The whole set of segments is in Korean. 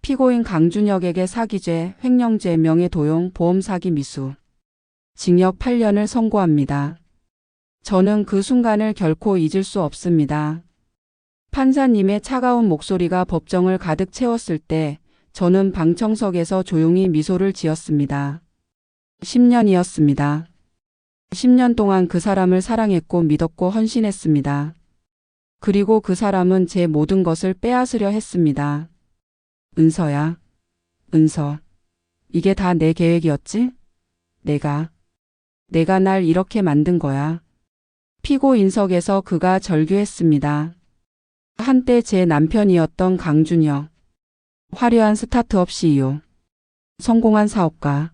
피고인 강준혁에게 사기죄, 횡령죄, 명예도용, 보험사기 미수, 징역 8년을 선고합니다. 저는 그 순간을 결코 잊을 수 없습니다. 판사님의 차가운 목소리가 법정을 가득 채웠을 때 저는 방청석에서 조용히 미소를 지었습니다. 10년이었습니다. 10년 동안 그 사람을 사랑했고 믿었고 헌신했습니다. 그리고 그 사람은 제 모든 것을 빼앗으려 했습니다. 은서야, 은서. 이게 다 내 계획이었지? 내가 날 이렇게 만든 거야. 피고인석에서 그가 절규했습니다. 한때 제 남편이었던 강준혁. 화려한 스타트업 CEO. 성공한 사업가.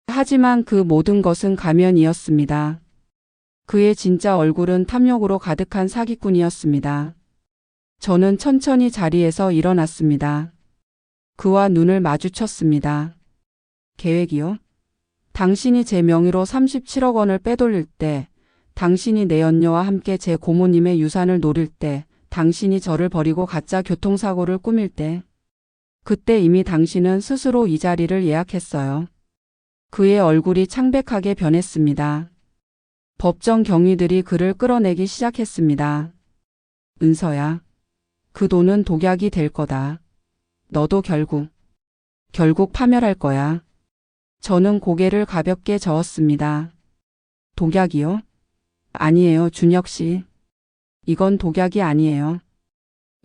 하지만 그 모든 것은 가면이었습니다. 그의 진짜 얼굴은 탐욕으로 가득한 사기꾼이었습니다. 저는 천천히 자리에서 일어났습니다. 그와 눈을 마주쳤습니다. 계획이요? 당신이 제 명의로 37억 원을 빼돌릴 때, 당신이 내 연녀와 함께 제 고모님의 유산을 노릴 때, 당신이 저를 버리고 가짜 교통사고를 꾸밀 때, 그때 이미 당신은 스스로 이 자리를 예약했어요. 그의 얼굴이 창백하게 변했습니다. 법정 경위들이 그를 끌어내기 시작했습니다. 은서야, 그 돈은 독약이 될 거다. 너도 결국 파멸할 거야. 저는 고개를 가볍게 저었습니다. 독약이요? 아니에요, 준혁 씨. 이건 독약이 아니에요.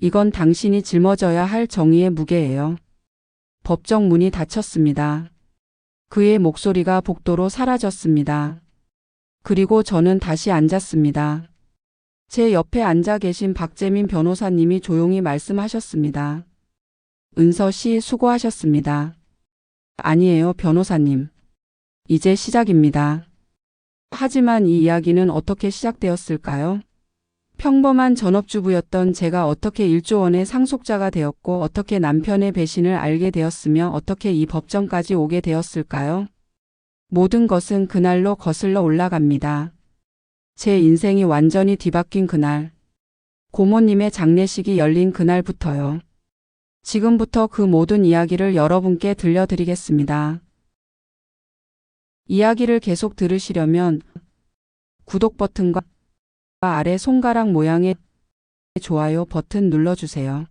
이건 당신이 짊어져야 할 정의의 무게예요. 법정 문이 닫혔습니다. 그의 목소리가 복도로 사라졌습니다. 그리고 저는 다시 앉았습니다. 제 옆에 앉아 계신 박재민 변호사님이 조용히 말씀하셨습니다. 은서 씨 수고하셨습니다. 아니에요, 변호사님. 이제 시작입니다. 하지만 이 이야기는 어떻게 시작되었을까요? 평범한 전업주부였던 제가 어떻게 1조 원의 상속자가 되었고 어떻게 남편의 배신을 알게 되었으며 어떻게 이 법정까지 오게 되었을까요? 모든 것은 그날로 거슬러 올라갑니다. 제 인생이 완전히 뒤바뀐 그날. 고모님의 장례식이 열린 그날부터요. 지금부터 그 모든 이야기를 여러분께 들려드리겠습니다. 이야기를 계속 들으시려면 구독 버튼과 아래 손가락 모양의 좋아요 버튼 눌러주세요.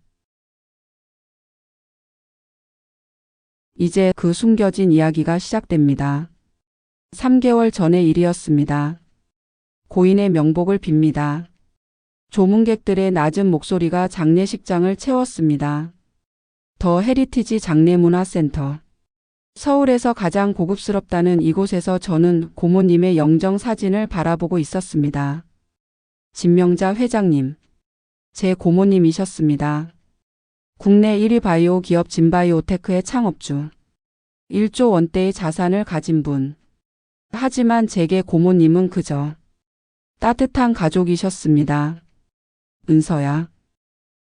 이제 그 숨겨진 이야기가 시작됩니다. 3개월 전의 일이었습니다. 고인의 명복을 빕니다. 조문객들의 낮은 목소리가 장례식장을 채웠습니다. 더 헤리티지 장례문화센터. 서울에서 가장 고급스럽다는 이곳에서 저는 고모님의 영정 사진을 바라보고 있었습니다. 진명자 회장님. 제 고모님이셨습니다. 국내 1위 바이오 기업 진바이오테크의 창업주. 1조 원대의 자산을 가진 분. 하지만 제게 고모님은 그저 따뜻한 가족이셨습니다. 은서야.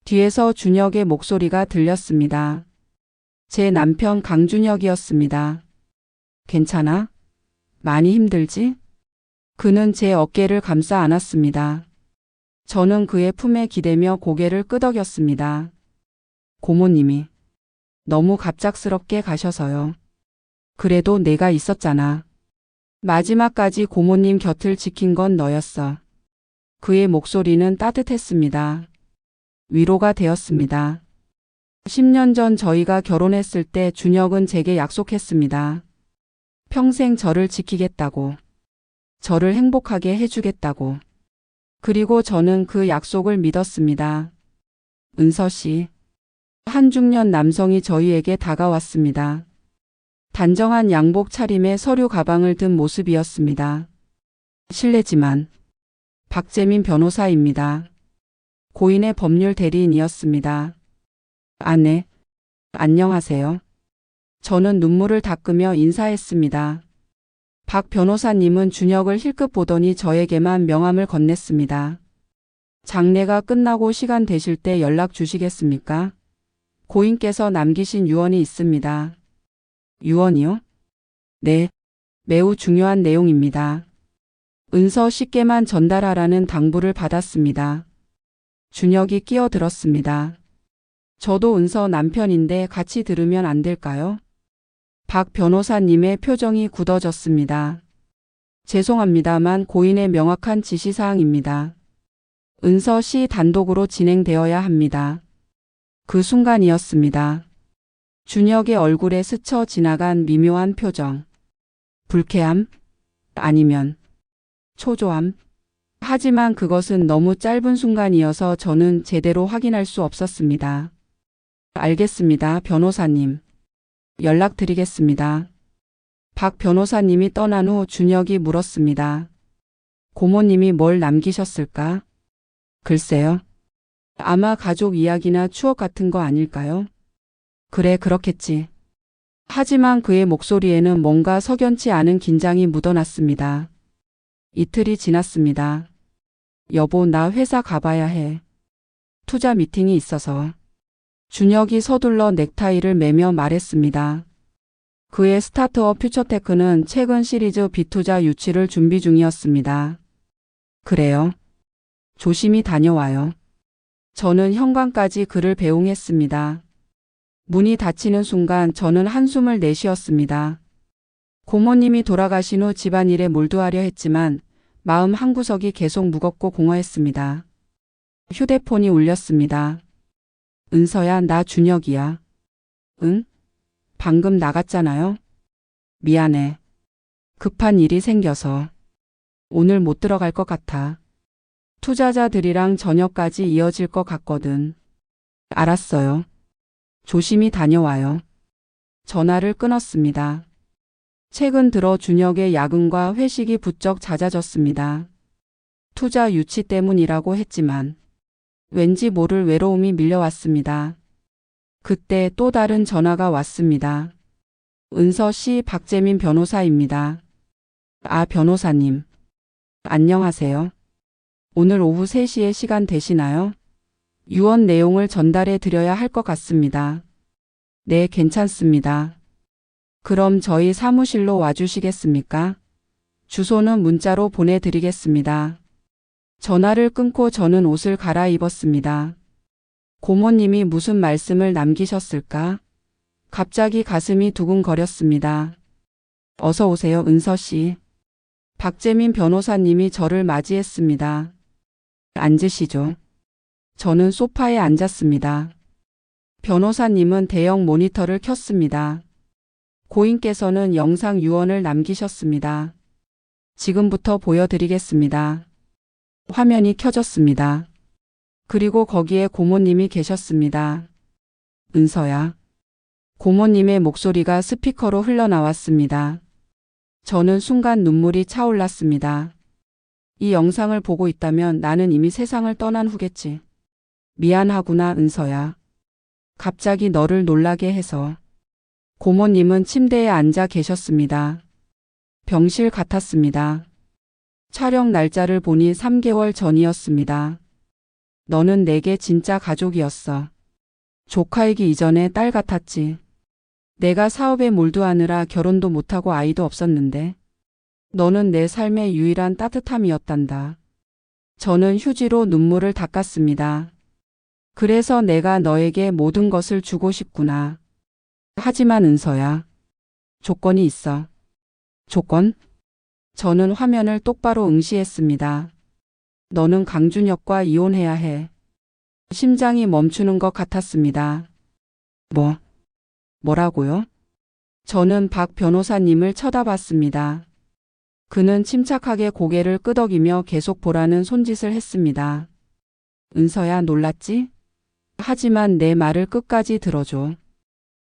뒤에서 준혁의 목소리가 들렸습니다. 제 남편 강준혁이었습니다. 괜찮아? 많이 힘들지? 그는 제 어깨를 감싸 안았습니다. 저는 그의 품에 기대며 고개를 끄덕였습니다. 고모님이 너무 갑작스럽게 가셔서요. 그래도 내가 있었잖아. 마지막까지 고모님 곁을 지킨 건 너였어. 그의 목소리는 따뜻했습니다. 위로가 되었습니다. 10년 전 저희가 결혼했을 때 준혁은 제게 약속했습니다. 평생 저를 지키겠다고. 저를 행복하게 해주겠다고. 그리고 저는 그 약속을 믿었습니다. 은서 씨. 한 중년 남성이 저희에게 다가왔습니다. 단정한 양복 차림에 서류 가방을 든 모습이었습니다. 실례지만 박재민 변호사입니다. 고인의 법률 대리인이었습니다. 아내, 안녕하세요. 저는 눈물을 닦으며 인사했습니다. 박 변호사님은 준혁을 힐끗 보더니 저에게만 명함을 건넸습니다. 장례가 끝나고 시간 되실 때 연락 주시겠습니까? 고인께서 남기신 유언이 있습니다. 유언이요? 네, 매우 중요한 내용입니다. 은서 씨께만 전달하라는 당부를 받았습니다. 준혁이 끼어들었습니다. 저도 은서 남편인데 같이 들으면 안 될까요? 박 변호사님의 표정이 굳어졌습니다. 죄송합니다만 고인의 명확한 지시사항입니다. 은서 씨 단독으로 진행되어야 합니다. 그 순간이었습니다. 준혁의 얼굴에 스쳐 지나간 미묘한 표정. 불쾌함? 아니면 초조함? 하지만 그것은 너무 짧은 순간이어서 저는 제대로 확인할 수 없었습니다. 알겠습니다, 변호사님. 연락드리겠습니다. 박 변호사님이 떠난 후 준혁이 물었습니다. 고모님이 뭘 남기셨을까? 글쎄요. 아마 가족 이야기나 추억 같은 거 아닐까요? 그래, 그렇겠지. 하지만 그의 목소리에는 뭔가 석연치 않은 긴장이 묻어났습니다. 이틀이 지났습니다. 여보, 나 회사 가봐야 해. 투자 미팅이 있어서. 준혁이 서둘러 넥타이를 매며 말했습니다. 그의 스타트업 퓨처테크는 최근 시리즈 B투자 유치를 준비 중이었습니다. 그래요. 조심히 다녀와요. 저는 현관까지 그를 배웅했습니다. 문이 닫히는 순간 저는 한숨을 내쉬었습니다. 고모님이 돌아가신 후 집안일에 몰두하려 했지만 마음 한구석이 계속 무겁고 공허했습니다. 휴대폰이 울렸습니다. 은서야, 나 준혁이야. 응? 방금 나갔잖아요. 미안해. 급한 일이 생겨서. 오늘 못 들어갈 것 같아. 투자자들이랑 저녁까지 이어질 것 같거든. 알았어요. 조심히 다녀와요. 전화를 끊었습니다. 최근 들어 준혁의 야근과 회식이 부쩍 잦아졌습니다. 투자 유치 때문이라고 했지만 왠지 모를 외로움이 밀려왔습니다. 그때 또 다른 전화가 왔습니다. 은서 씨, 박재민 변호사입니다. 아, 변호사님. 안녕하세요. 오늘 오후 3시에 시간 되시나요? 유언 내용을 전달해 드려야 할 것 같습니다. 네, 괜찮습니다. 그럼 저희 사무실로 와주시겠습니까? 주소는 문자로 보내드리겠습니다. 전화를 끊고 저는 옷을 갈아입었습니다. 고모님이 무슨 말씀을 남기셨을까? 갑자기 가슴이 두근거렸습니다. 어서 오세요, 은서 씨. 박재민 변호사님이 저를 맞이했습니다. 앉으시죠. 저는 소파에 앉았습니다. 변호사님은 대형 모니터를 켰습니다. 고인께서는 영상 유언을 남기셨습니다. 지금부터 보여드리겠습니다. 화면이 켜졌습니다. 그리고 거기에 고모님이 계셨습니다. 은서야. 고모님의 목소리가 스피커로 흘러나왔습니다. 저는 순간 눈물이 차올랐습니다. 이 영상을 보고 있다면 나는 이미 세상을 떠난 후겠지. 미안하구나, 은서야. 갑자기 너를 놀라게 해서. 고모님은 침대에 앉아 계셨습니다. 병실 같았습니다. 촬영 날짜를 보니 3개월 전이었습니다. 너는 내게 진짜 가족이었어. 조카이기 이전에 딸 같았지. 내가 사업에 몰두하느라 결혼도 못하고 아이도 없었는데 너는 내 삶의 유일한 따뜻함이었단다. 저는 휴지로 눈물을 닦았습니다. 그래서 내가 너에게 모든 것을 주고 싶구나. 하지만 은서야. 조건이 있어. 조건? 저는 화면을 똑바로 응시했습니다. 너는 강준혁과 이혼해야 해. 심장이 멈추는 것 같았습니다. 뭐라고요? 저는 박 변호사님을 쳐다봤습니다. 그는 침착하게 고개를 끄덕이며 계속 보라는 손짓을 했습니다. 은서야, 놀랐지? 하지만 내 말을 끝까지 들어줘.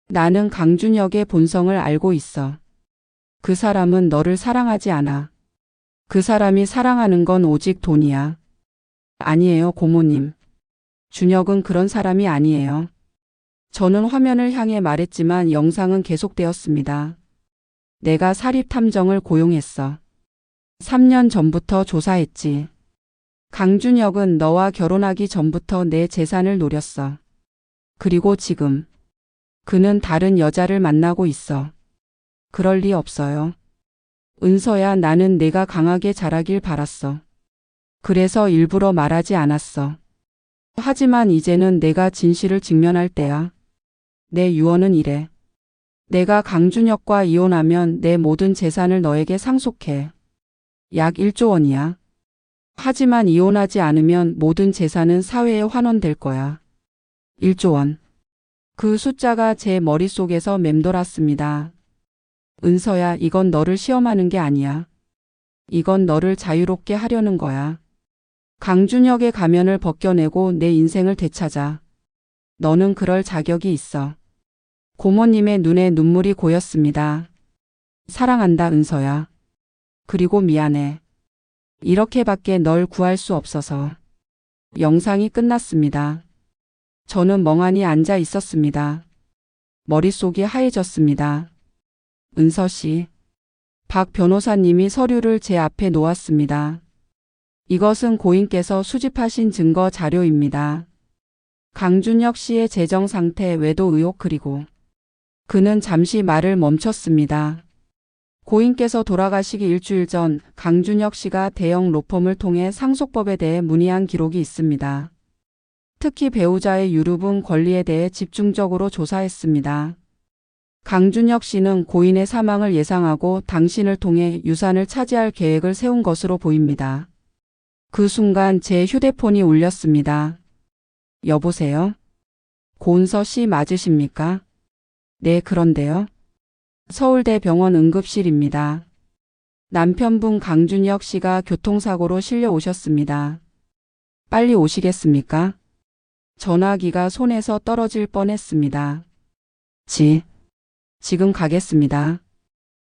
나는 강준혁의 본성을 알고 있어. 그 사람은 너를 사랑하지 않아. 그 사람이 사랑하는 건 오직 돈이야. 아니에요, 고모님. 준혁은 그런 사람이 아니에요. 저는 화면을 향해 말했지만 영상은 계속되었습니다. 내가 사립탐정을 고용했어. 3년 전부터 조사했지. 강준혁은 너와 결혼하기 전부터 내 재산을 노렸어. 그리고 지금 그는 다른 여자를 만나고 있어. 그럴 리 없어요. 은서야, 나는 내가 강하게 자라길 바랐어. 그래서 일부러 말하지 않았어. 하지만 이제는 내가 진실을 직면할 때야. 내 유언은 이래. 내가 강준혁과 이혼하면 내 모든 재산을 너에게 상속해. 약 1조 원이야. 하지만 이혼하지 않으면 모든 재산은 사회에 환원될 거야. 1조 원. 그 숫자가 제 머릿속에서 맴돌았습니다. 은서야, 이건 너를 시험하는 게 아니야. 이건 너를 자유롭게 하려는 거야. 강준혁의 가면을 벗겨내고 내 인생을 되찾아. 너는 그럴 자격이 있어. 고모님의 눈에 눈물이 고였습니다. 사랑한다, 은서야. 그리고 미안해. 이렇게밖에 널 구할 수 없어서. 영상이 끝났습니다. 저는 멍하니 앉아 있었습니다. 머릿속이 하얘졌습니다. 은서 씨. 박 변호사님이 서류를 제 앞에 놓았습니다. 이것은 고인께서 수집하신 증거 자료입니다. 강준혁 씨의 재정 상태, 외도 의혹, 그리고 그는 잠시 말을 멈췄습니다. 고인께서 돌아가시기 일주일 전 강준혁 씨가 대형 로펌을 통해 상속법에 대해 문의한 기록이 있습니다. 특히 배우자의 유류분 권리에 대해 집중적으로 조사했습니다. 강준혁 씨는 고인의 사망을 예상하고 당신을 통해 유산을 차지할 계획을 세운 것으로 보입니다. 그 순간 제 휴대폰이 울렸습니다. 여보세요? 고은서 씨 맞으십니까? 네, 그런데요. 서울대병원 응급실입니다. 남편분 강준혁 씨가 교통사고로 실려 오셨습니다. 빨리 오시겠습니까? 전화기가 손에서 떨어질 뻔했습니다. 지금 가겠습니다.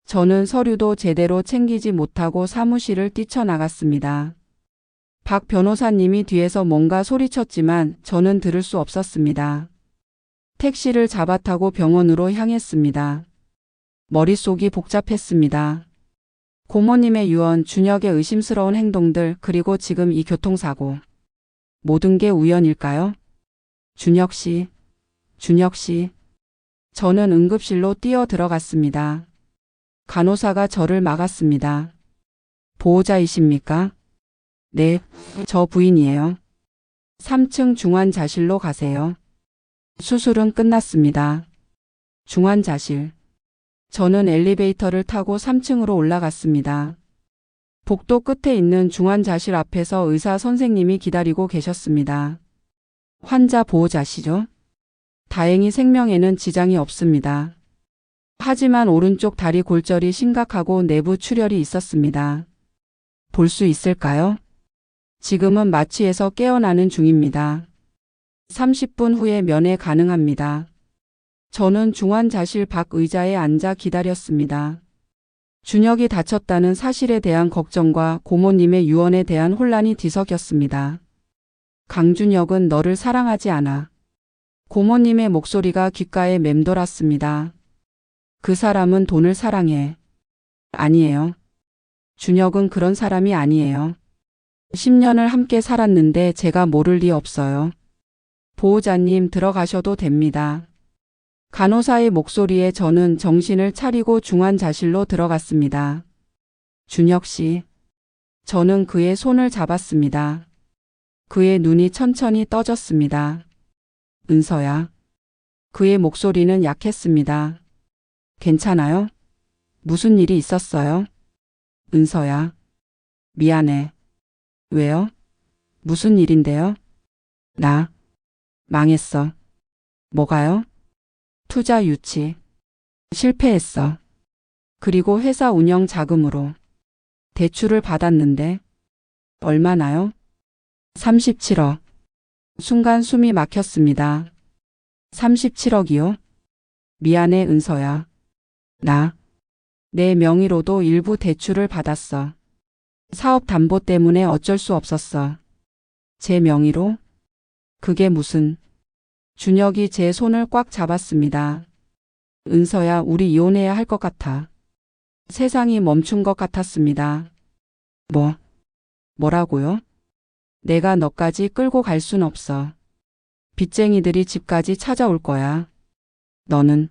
저는 서류도 제대로 챙기지 못하고 사무실을 뛰쳐나갔습니다. 박 변호사님이 뒤에서 뭔가 소리쳤지만 저는 들을 수 없었습니다. 택시를 잡아 타고 병원으로 향했습니다. 머릿속이 복잡했습니다. 고모님의 유언, 준혁의 의심스러운 행동들, 그리고 지금 이 교통사고. 모든 게 우연일까요? 준혁 씨. 저는 응급실로 뛰어 들어갔습니다. 간호사가 저를 막았습니다. 보호자이십니까? 네, 저 부인이에요. 3층 중환자실로 가세요. 수술은 끝났습니다. 중환자실. 저는 엘리베이터를 타고 3층으로 올라갔습니다. 복도 끝에 있는 중환자실 앞에서 의사 선생님이 기다리고 계셨습니다. 환자 보호자시죠? 다행히 생명에는 지장이 없습니다. 하지만 오른쪽 다리 골절이 심각하고 내부 출혈이 있었습니다. 볼 수 있을까요? 지금은 마취에서 깨어나는 중입니다. 30분 후에 면회 가능합니다. 저는 중환자실 밖 의자에 앉아 기다렸습니다. 준혁이 다쳤다는 사실에 대한 걱정과 고모님의 유언에 대한 혼란이 뒤섞였습니다. 강준혁은 너를 사랑하지 않아. 고모님의 목소리가 귓가에 맴돌았습니다. 그 사람은 돈을 사랑해. 아니에요. 준혁은 그런 사람이 아니에요. 10년을 함께 살았는데 제가 모를 리 없어요. 보호자님, 들어가셔도 됩니다. 간호사의 목소리에 저는 정신을 차리고 중환자실로 들어갔습니다. 준혁 씨. 저는 그의 손을 잡았습니다. 그의 눈이 천천히 떠졌습니다. 은서야. 그의 목소리는 약했습니다. 괜찮아요? 무슨 일이 있었어요? 은서야. 미안해. 왜요? 무슨 일인데요? 나 망했어. 뭐가요? 투자 유치. 실패했어. 그리고 회사 운영 자금으로 대출을 받았는데 얼마나요? 37억. 순간 숨이 막혔습니다. 37억이요? 미안해, 은서야. 내 명의로도 일부 대출을 받았어. 사업 담보 때문에 어쩔 수 없었어. 제 명의로? 그게 무슨... 준혁이 제 손을 꽉 잡았습니다. 은서야, 우리 이혼해야 할 것 같아. 세상이 멈춘 것 같았습니다. 뭐라고요? 내가 너까지 끌고 갈 순 없어. 빚쟁이들이 집까지 찾아올 거야. 너는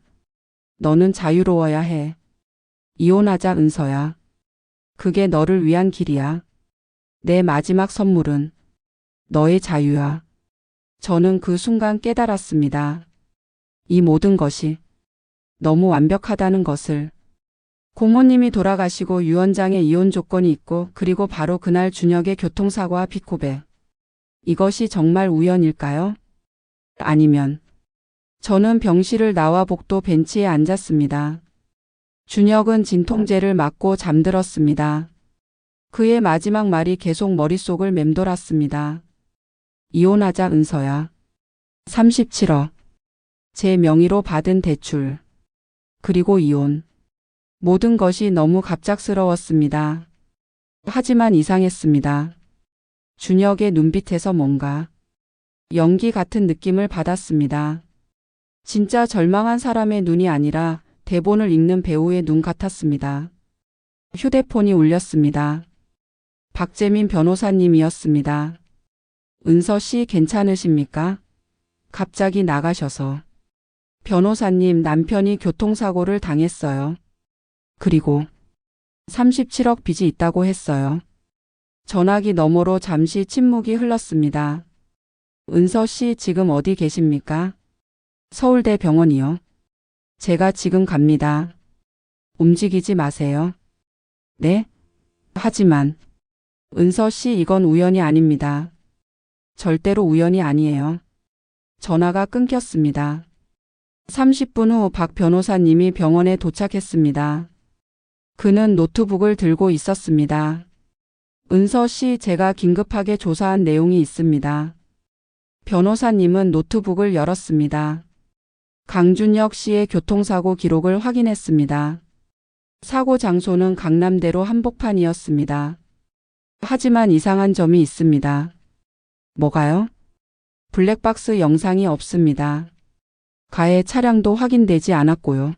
자유로워야 해. 이혼하자, 은서야. 그게 너를 위한 길이야. 내 마지막 선물은 너의 자유야. 저는 그 순간 깨달았습니다. 이 모든 것이 너무 완벽하다는 것을. 고모님이 돌아가시고 유언장에 이혼 조건이 있고 그리고 바로 그날 준혁의 교통사고와 빚고백. 이것이 정말 우연일까요? 아니면 저는 병실을 나와 복도 벤치에 앉았습니다. 준혁은 진통제를 맞고 잠들었습니다. 그의 마지막 말이 계속 머릿속을 맴돌았습니다. 이혼하자 은서야. 37억. 제 명의로 받은 대출. 그리고 이혼. 모든 것이 너무 갑작스러웠습니다. 하지만 이상했습니다. 준혁의 눈빛에서 뭔가 연기 같은 느낌을 받았습니다. 진짜 절망한 사람의 눈이 아니라 대본을 읽는 배우의 눈 같았습니다. 휴대폰이 울렸습니다. 박재민 변호사님이었습니다. 은서 씨 괜찮으십니까? 갑자기 나가셔서. 변호사님, 남편이 교통사고를 당했어요. 그리고 37억 빚이 있다고 했어요. 전화기 너머로 잠시 침묵이 흘렀습니다. 은서 씨 지금 어디 계십니까? 서울대 병원이요. 제가 지금 갑니다. 움직이지 마세요. 네? 하지만 은서 씨 이건 우연이 아닙니다. 절대로 우연이 아니에요. 전화가 끊겼습니다. 30분 후 박 변호사님이 병원에 도착했습니다. 그는 노트북을 들고 있었습니다. 은서 씨, 제가 긴급하게 조사한 내용이 있습니다. 변호사님은 노트북을 열었습니다. 강준혁 씨의 교통사고 기록을 확인했습니다. 사고 장소는 강남대로 한복판이었습니다. 하지만 이상한 점이 있습니다. 뭐가요? 블랙박스 영상이 없습니다. 가해 차량도 확인되지 않았고요.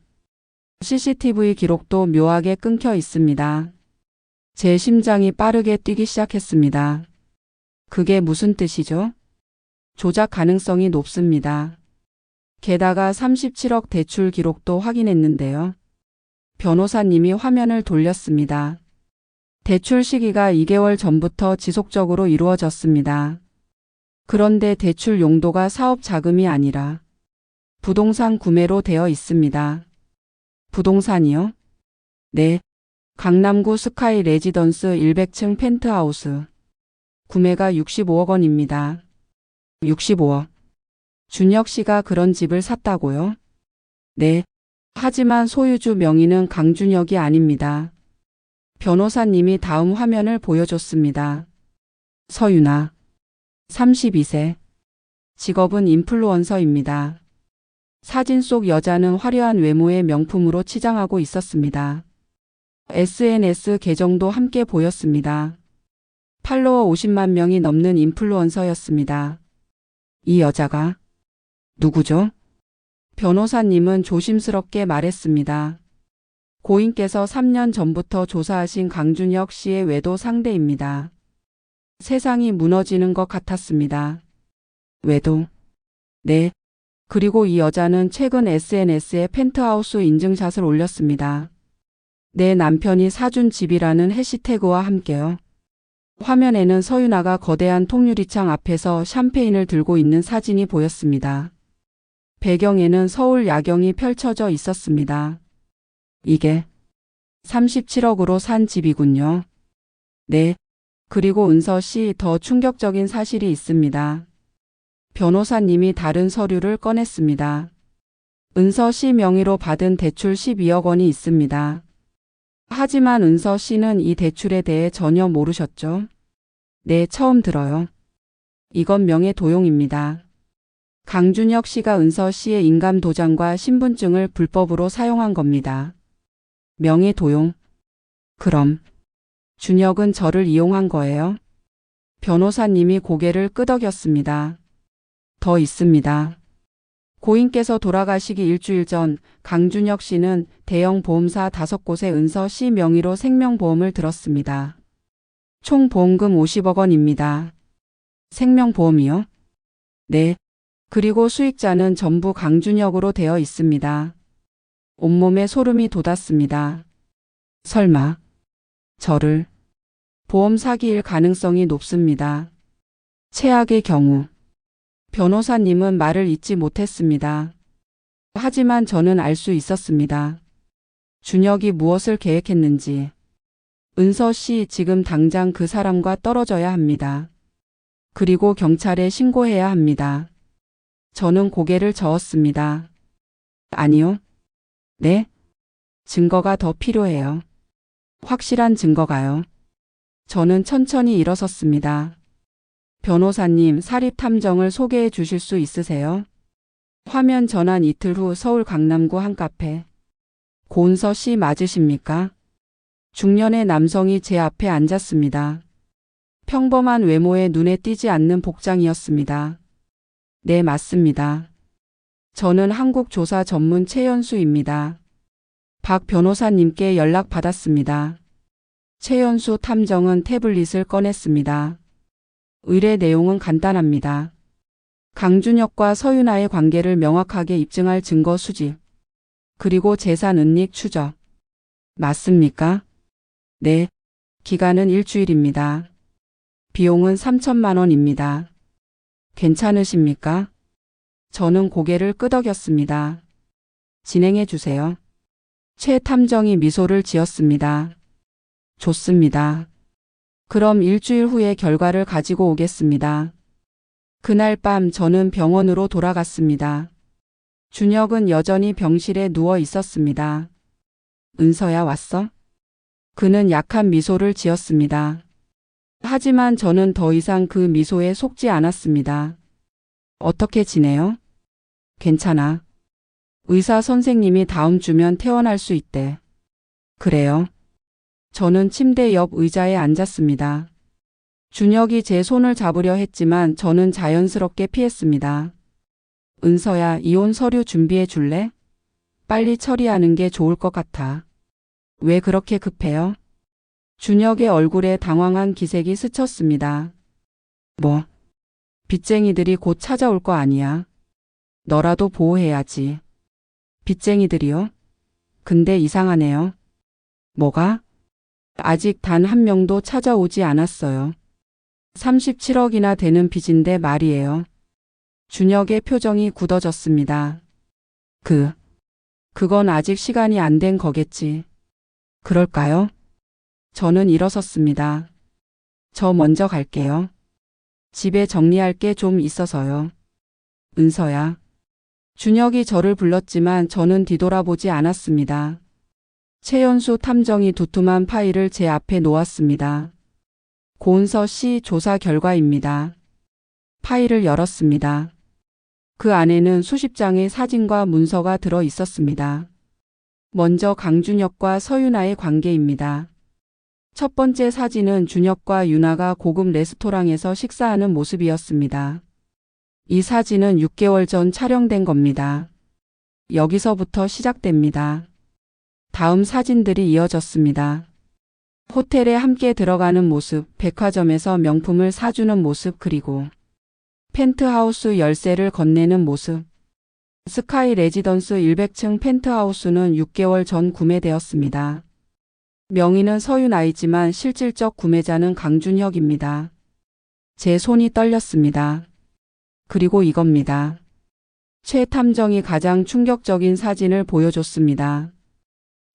CCTV 기록도 묘하게 끊겨 있습니다. 제 심장이 빠르게 뛰기 시작했습니다. 그게 무슨 뜻이죠? 조작 가능성이 높습니다. 게다가 37억 대출 기록도 확인했는데요. 변호사님이 화면을 돌렸습니다. 대출 시기가 2개월 전부터 지속적으로 이루어졌습니다. 그런데 대출 용도가 사업 자금이 아니라 부동산 구매로 되어 있습니다. 부동산이요? 네. 강남구 스카이 레지던스 100층 펜트하우스. 구매가 65억 원입니다. 65억. 준혁 씨가 그런 집을 샀다고요? 네. 하지만 소유주 명의는 강준혁이 아닙니다. 변호사님이 다음 화면을 보여줬습니다. 서윤아. 32세. 직업은 인플루언서입니다. 사진 속 여자는 화려한 외모의 명품으로 치장하고 있었습니다. SNS 계정도 함께 보였습니다. 팔로워 50만 명이 넘는 인플루언서였습니다. 이 여자가 누구죠? 변호사님은 조심스럽게 말했습니다. 고인께서 3년 전부터 조사하신 강준혁 씨의 외도 상대입니다. 세상이 무너지는 것 같았습니다. 외도? 네. 그리고 이 여자는 최근 SNS에 펜트하우스 인증샷을 올렸습니다. 내 남편이 사준 집이라는 해시태그와 함께요. 화면에는 서윤아가 거대한 통유리창 앞에서 샴페인을 들고 있는 사진이 보였습니다. 배경에는 서울 야경이 펼쳐져 있었습니다. 이게 37억으로 산 집이군요. 네. 그리고 은서 씨, 더 충격적인 사실이 있습니다. 변호사님이 다른 서류를 꺼냈습니다. 은서 씨 명의로 받은 대출 12억 원이 있습니다. 하지만 은서 씨는 이 대출에 대해 전혀 모르셨죠? 네, 처음 들어요. 이건 명예 도용입니다. 강준혁 씨가 은서 씨의 인감 도장과 신분증을 불법으로 사용한 겁니다. 명예 도용? 그럼 준혁은 저를 이용한 거예요? 변호사님이 고개를 끄덕였습니다. 더 있습니다. 고인께서 돌아가시기 일주일 전 강준혁 씨는 대형 보험사 5곳에 은서 씨 명의로 생명보험을 들었습니다. 총 보험금 50억 원입니다. 생명보험이요? 네. 그리고 수익자는 전부 강준혁으로 되어 있습니다. 온몸에 소름이 돋았습니다. 설마 저를 보험 사기일 가능성이 높습니다. 최악의 경우 변호사님은 말을 잇지 못했습니다. 하지만 저는 알 수 있었습니다. 준혁이 무엇을 계획했는지. 은서 씨, 지금 당장 그 사람과 떨어져야 합니다. 그리고 경찰에 신고해야 합니다. 저는 고개를 저었습니다. 아니요. 네? 증거가 더 필요해요. 확실한 증거가요. 저는 천천히 일어섰습니다. 변호사님, 사립탐정을 소개해 주실 수 있으세요? 화면 전환. 이틀 후 서울 강남구 한 카페. 고은서 씨 맞으십니까? 중년의 남성이 제 앞에 앉았습니다. 평범한 외모에 눈에 띄지 않는 복장이었습니다. 네, 맞습니다. 저는 한국조사 전문 최연수입니다. 박 변호사님께 연락받았습니다. 최연수 탐정은 태블릿을 꺼냈습니다. 의뢰 내용은 간단합니다. 강준혁과 서윤아의 관계를 명확하게 입증할 증거 수집, 그리고 재산 은닉 추적. 맞습니까? 네. 기간은 일주일입니다. 비용은 3천만 원입니다. 괜찮으십니까? 저는 고개를 끄덕였습니다. 진행해 주세요. 최 탐정이 미소를 지었습니다. 좋습니다. 그럼 일주일 후에 결과를 가지고 오겠습니다. 그날 밤 저는 병원으로 돌아갔습니다. 준혁은 여전히 병실에 누워 있었습니다. 은서야, 왔어? 그는 약한 미소를 지었습니다. 하지만 저는 더 이상 그 미소에 속지 않았습니다. 어떻게 지내요? 괜찮아. 의사 선생님이 다음 주면 퇴원할 수 있대. 그래요? 저는 침대 옆 의자에 앉았습니다. 준혁이 제 손을 잡으려 했지만 저는 자연스럽게 피했습니다. 은서야, 이혼 서류 준비해 줄래? 빨리 처리하는 게 좋을 것 같아. 왜 그렇게 급해요? 준혁의 얼굴에 당황한 기색이 스쳤습니다. 뭐? 빚쟁이들이 곧 찾아올 거 아니야. 너라도 보호해야지. 빚쟁이들이요? 근데 이상하네요. 뭐가? 아직 단 한 명도 찾아오지 않았어요. 37억이나 되는 빚인데 말이에요. 준혁의 표정이 굳어졌습니다. 그건 아직 시간이 안 된 거겠지. 그럴까요? 저는 일어섰습니다. 저 먼저 갈게요. 집에 정리할 게 좀 있어서요. 은서야. 준혁이 저를 불렀지만 저는 뒤돌아보지 않았습니다. 최연수 탐정이 두툼한 파일을 제 앞에 놓았습니다. 고은서 씨 조사 결과입니다. 파일을 열었습니다. 그 안에는 수십 장의 사진과 문서가 들어 있었습니다. 먼저 강준혁과 서윤아의 관계입니다. 첫 번째 사진은 준혁과 윤아가 고급 레스토랑에서 식사하는 모습이었습니다. 이 사진은 6개월 전 촬영된 겁니다. 여기서부터 시작됩니다. 다음 사진들이 이어졌습니다. 호텔에 함께 들어가는 모습, 백화점에서 명품을 사주는 모습, 그리고 펜트하우스 열쇠를 건네는 모습. 스카이 레지던스 100층 펜트하우스는 6개월 전 구매되었습니다. 명의는 서윤아이지만 실질적 구매자는 강준혁입니다. 제 손이 떨렸습니다. 그리고 이겁니다. 최 탐정이 가장 충격적인 사진을 보여줬습니다.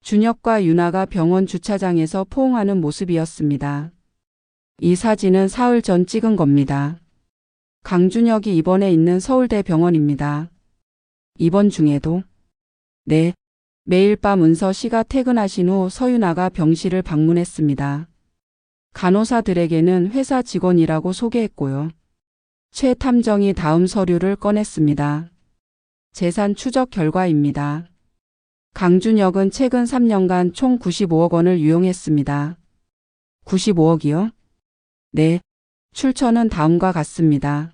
준혁과 윤아가 병원 주차장에서 포옹하는 모습이었습니다. 이 사진은 사흘 전 찍은 겁니다. 강준혁이 입원해 있는 서울대 병원입니다. 입원 중에도? 네. 매일 밤 은서 씨가 퇴근하신 후 서윤아가 병실을 방문했습니다. 간호사들에게는 회사 직원이라고 소개했고요. 최 탐정이 다음 서류를 꺼냈습니다. 재산 추적 결과입니다. 강준혁은 최근 3년간 총 95억 원을 유용했습니다. 95억이요? 네. 출처는 다음과 같습니다.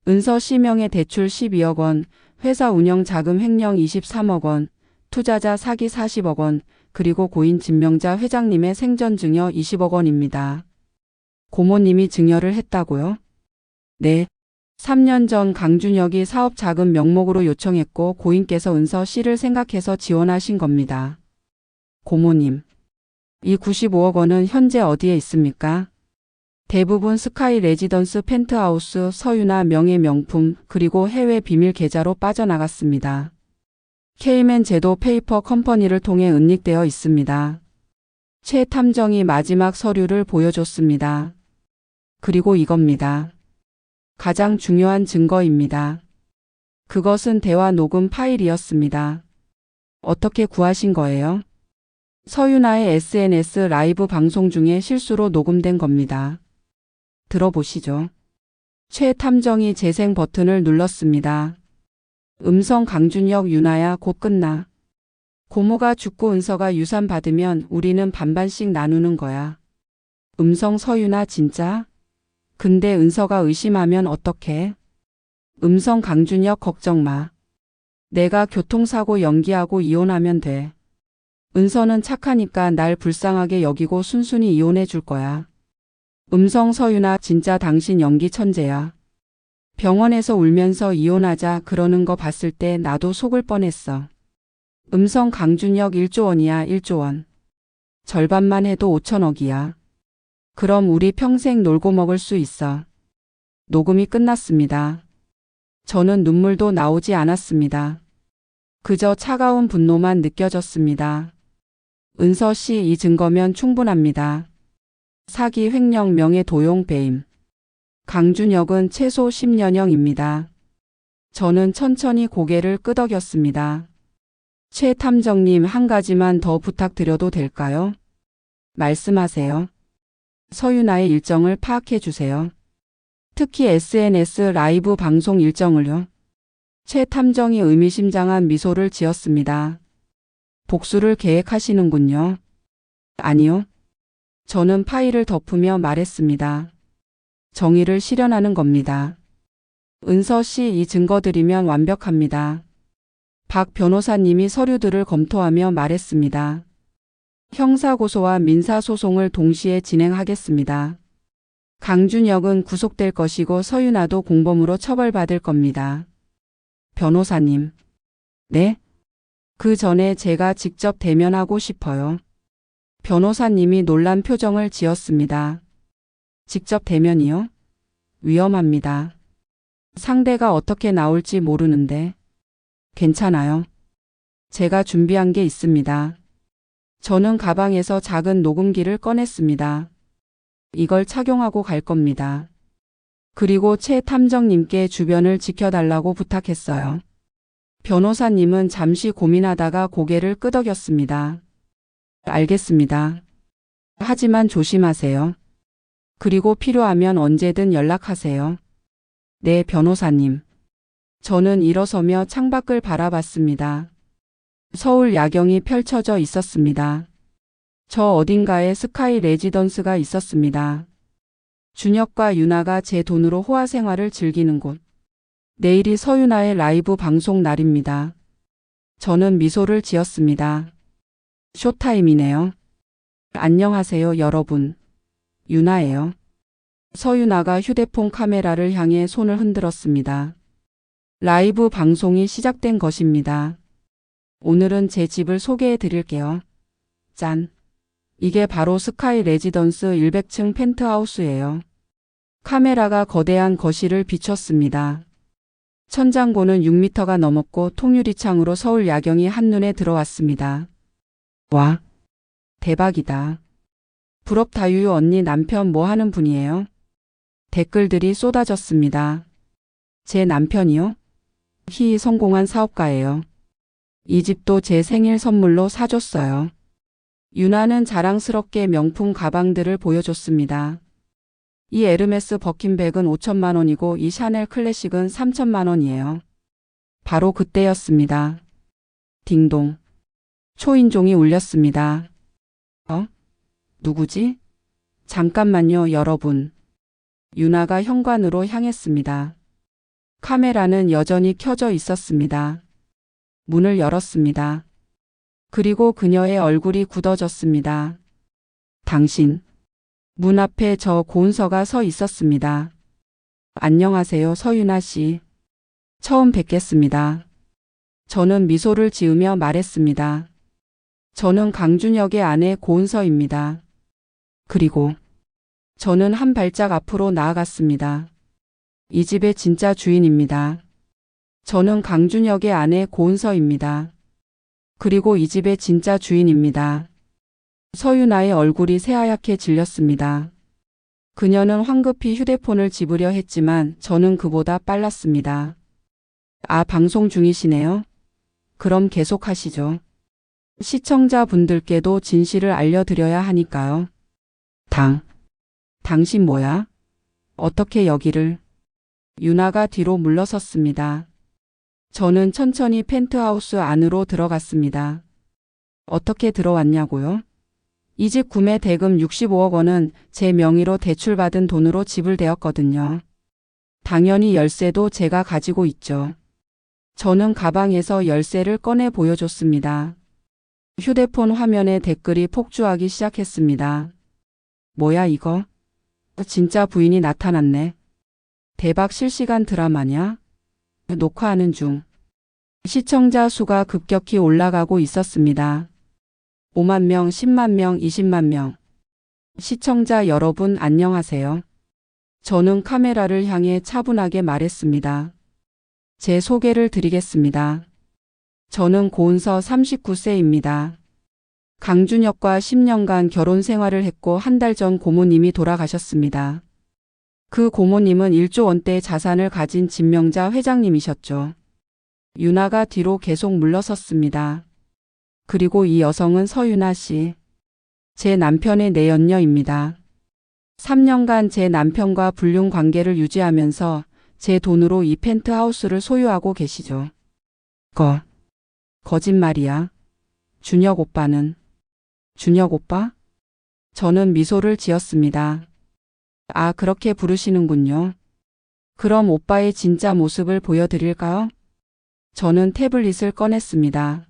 은서 씨 명의 대출 12억 원, 회사 운영 자금 횡령 23억 원, 투자자 사기 40억 원, 그리고 고인 진명자 회장님의 생전 증여 20억 원입니다. 고모님이 증여를 했다고요? 네. 3년 전 강준혁이 사업 자금 명목으로 요청했고 고인께서 은서 씨를 생각해서 지원하신 겁니다. 고모님, 이 95억 원은 현재 어디에 있습니까? 대부분 스카이 레지던스 펜트하우스, 서유나 명예 명품, 그리고 해외 비밀 계좌로 빠져나갔습니다. 케이맨 제도 페이퍼 컴퍼니를 통해 은닉되어 있습니다. 최 탐정이 마지막 서류를 보여줬습니다. 그리고 이겁니다. 가장 중요한 증거입니다. 그것은 대화 녹음 파일이었습니다. 어떻게 구하신 거예요? 서유나의 SNS 라이브 방송 중에 실수로 녹음된 겁니다. 들어보시죠. 최 탐정이 재생 버튼을 눌렀습니다. 음성 강준혁 유나야 곧 끝나. 고모가 죽고 은서가 유산 받으면 우리는 반반씩 나누는 거야. 음성 서유나 진짜? 근데 은서가 의심하면 어떡해? 음성 강준혁 걱정 마. 내가 교통사고 연기하고 이혼하면 돼. 은서는 착하니까 날 불쌍하게 여기고 순순히 이혼해 줄 거야. 음성 서유나 진짜 당신 연기 천재야. 병원에서 울면서 이혼하자 그러는 거 봤을 때 나도 속을 뻔했어. 음성 강준혁 1조 원이야 1조 원. 절반만 해도 5천억이야. 그럼 우리 평생 놀고 먹을 수 있어. 녹음이 끝났습니다. 저는 눈물도 나오지 않았습니다. 그저 차가운 분노만 느껴졌습니다. 은서 씨 이 증거면 충분합니다. 사기, 횡령, 명예, 도용, 배임. 강준혁은 최소 10년형입니다. 저는 천천히 고개를 끄덕였습니다. 최 탐정님 한 가지만 더 부탁드려도 될까요? 말씀하세요. 서유나의 일정을 파악해 주세요. 특히 SNS 라이브 방송 일정을요. 최 탐정이 의미심장한 미소를 지었습니다. 복수를 계획하시는군요. 아니요. 저는 파일을 덮으며 말했습니다. 정의를 실현하는 겁니다. 은서 씨 이 증거들이면 완벽합니다. 박 변호사님이 서류들을 검토하며 말했습니다. 형사고소와 민사소송을 동시에 진행하겠습니다. 강준혁은 구속될 것이고 서유나도 공범으로 처벌받을 겁니다. 변호사님. 네? 그 전에 제가 직접 대면하고 싶어요. 변호사님이 놀란 표정을 지었습니다. 직접 대면이요? 위험합니다. 상대가 어떻게 나올지 모르는데. 괜찮아요. 제가 준비한 게 있습니다. 저는 가방에서 작은 녹음기를 꺼냈습니다. 이걸 착용하고 갈 겁니다. 그리고 최 탐정님께 주변을 지켜달라고 부탁했어요. 변호사님은 잠시 고민하다가 고개를 끄덕였습니다. 알겠습니다. 하지만 조심하세요. 그리고 필요하면 언제든 연락하세요. 네, 변호사님. 저는 일어서며 창밖을 바라봤습니다. 서울 야경이 펼쳐져 있었습니다. 저 어딘가에 스카이 레지던스가 있었습니다. 준혁과 유나가 제 돈으로 호화 생활을 즐기는 곳. 내일이 서유나의 라이브 방송 날입니다. 저는 미소를 지었습니다. 쇼타임이네요. 안녕하세요, 여러분. 유나예요. 서유나가 휴대폰 카메라를 향해 손을 흔들었습니다. 라이브 방송이 시작된 것입니다. 오늘은 제 집을 소개해 드릴게요. 짠. 이게 바로 스카이 레지던스 100층 펜트하우스예요. 카메라가 거대한 거실을 비췄습니다. 천장고는 6m가 넘었고 통유리창으로 서울 야경이 한눈에 들어왔습니다. 와, 대박이다. 부럽다 유유 언니 남편 뭐 하는 분이에요? 댓글들이 쏟아졌습니다. 제 남편이요? 성공한 사업가예요. 이 집도 제 생일 선물로 사줬어요. 유나는 자랑스럽게 명품 가방들을 보여줬습니다. 이 에르메스 버킨백은 5천만 원이고 이 샤넬 클래식은 3천만 원이에요. 바로 그때였습니다. 딩동. 초인종이 울렸습니다. 누구지? 잠깐만요, 여러분. 유나가 현관으로 향했습니다. 카메라는 여전히 켜져 있었습니다. 문을 열었습니다. 그리고 그녀의 얼굴이 굳어졌습니다. 당신. 문 앞에 저 고은서가 서 있었습니다. 안녕하세요, 서유나 씨. 처음 뵙겠습니다. 저는 미소를 지으며 말했습니다. 저는 강준혁의 아내 고은서입니다. 그리고 저는 한 발짝 앞으로 나아갔습니다. 이 집의 진짜 주인입니다. 저는 강준혁의 아내 고은서입니다. 그리고 이 집의 진짜 주인입니다. 서윤아의 얼굴이 새하얗게 질렸습니다. 그녀는 황급히 휴대폰을 집으려 했지만 저는 그보다 빨랐습니다. 아, 방송 중이시네요. 그럼 계속하시죠. 시청자분들께도 진실을 알려드려야 하니까요. 당신 뭐야? 어떻게 여기를? 유나가 뒤로 물러섰습니다. 저는 천천히 펜트하우스 안으로 들어갔습니다. 어떻게 들어왔냐고요? 이 집 구매 대금 65억 원은 제 명의로 대출받은 돈으로 지불되었거든요. 당연히 열쇠도 제가 가지고 있죠. 저는 가방에서 열쇠를 꺼내 보여줬습니다. 휴대폰 화면에 댓글이 폭주하기 시작했습니다. 뭐야 이거? 진짜 부인이 나타났네. 대박 실시간 드라마냐? 녹화하는 중. 시청자 수가 급격히 올라가고 있었습니다. 5만 명, 10만 명, 20만 명. 시청자 여러분 안녕하세요. 저는 카메라를 향해 차분하게 말했습니다. 제 소개를 드리겠습니다. 저는 고은서 39세입니다. 강준혁과 10년간 결혼 생활을 했고 한 달 전 고모님이 돌아가셨습니다. 그 고모님은 1조 원대의 자산을 가진 진명자 회장님이셨죠. 유나가 뒤로 계속 물러섰습니다. 그리고 이 여성은 서윤아 씨. 제 남편의 내연녀입니다. 3년간 제 남편과 불륜 관계를 유지하면서 제 돈으로 이 펜트하우스를 소유하고 계시죠. 거짓말이야. 준혁 오빠는. 준혁 오빠? 저는 미소를 지었습니다. 아, 그렇게 부르시는군요. 그럼 오빠의 진짜 모습을 보여드릴까요? 저는 태블릿을 꺼냈습니다.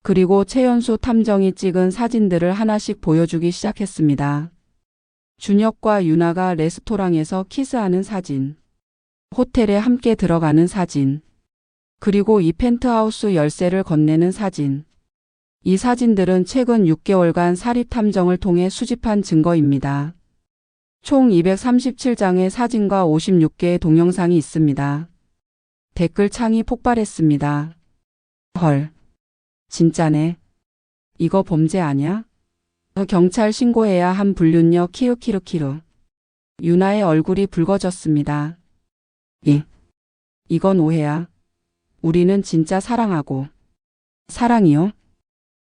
그리고 최연소 탐정이 찍은 사진들을 하나씩 보여주기 시작했습니다. 준혁과 유나가 레스토랑에서 키스하는 사진, 호텔에 함께 들어가는 사진, 그리고 이 펜트하우스 열쇠를 건네는 사진. 이 사진들은 최근 6개월간 사립탐정을 통해 수집한 증거입니다. 총 237장의 사진과 56개의 동영상이 있습니다. 댓글창이 폭발했습니다. 헐. 진짜네. 이거 범죄 아냐? 경찰 신고해야 한 불륜녀 키르키르키르. 유나의 얼굴이 붉어졌습니다. 이건 오해야. 우리는 진짜 사랑하고. 사랑이요?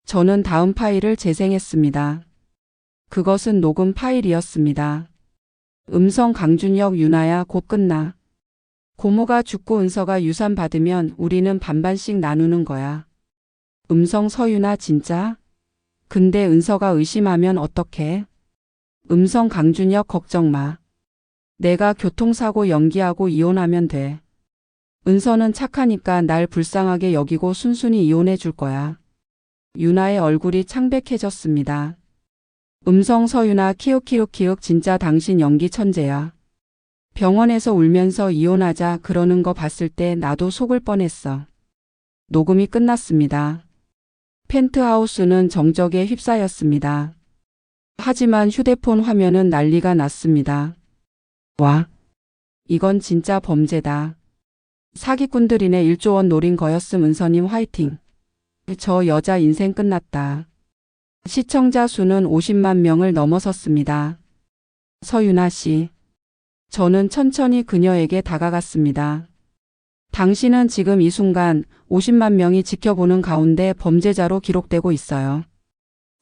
저는 다음 파일을 재생했습니다. 그것은 녹음 파일이었습니다. 음성 강준혁 유나야 곧 끝나. 고모가 죽고 은서가 유산 받으면 우리는 반반씩 나누는 거야. 음성 서윤아 진짜? 근데 은서가 의심하면 어떡해? 음성 강준혁 걱정 마. 내가 교통사고 연기하고 이혼하면 돼. 은서는 착하니까 날 불쌍하게 여기고 순순히 이혼해 줄 거야. 유나의 얼굴이 창백해졌습니다. 음성 서윤아 키읔키읔키읔 진짜 당신 연기 천재야. 병원에서 울면서 이혼하자 그러는 거 봤을 때 나도 속을 뻔했어. 녹음이 끝났습니다. 펜트하우스는 정적에 휩싸였습니다. 하지만 휴대폰 화면은 난리가 났습니다. 와, 이건 진짜 범죄다. 사기꾼들이네. 1조 원 노린 거였음. 은서님 화이팅. 저 여자 인생 끝났다. 시청자 수는 50만 명을 넘어섰습니다. 서윤아 씨. 저는 천천히 그녀에게 다가갔습니다. 당신은 지금 이 순간 50만 명이 지켜보는 가운데 범죄자로 기록되고 있어요.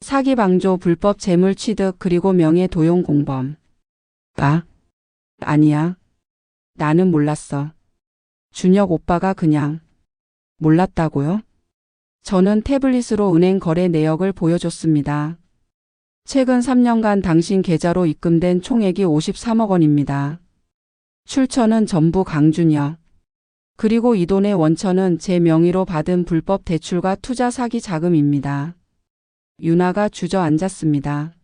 사기 방조, 불법 재물 취득, 그리고 명예 도용 공범. 아니야. 나는 몰랐어. 준혁 오빠가 그냥. 몰랐다고요? 저는 태블릿으로 은행 거래 내역을 보여줬습니다. 최근 3년간 당신 계좌로 입금된 총액이 53억 원입니다. 출처는 전부 강준혁. 그리고 이 돈의 원천은 제 명의로 받은 불법 대출과 투자 사기 자금입니다. 유나가 주저앉았습니다.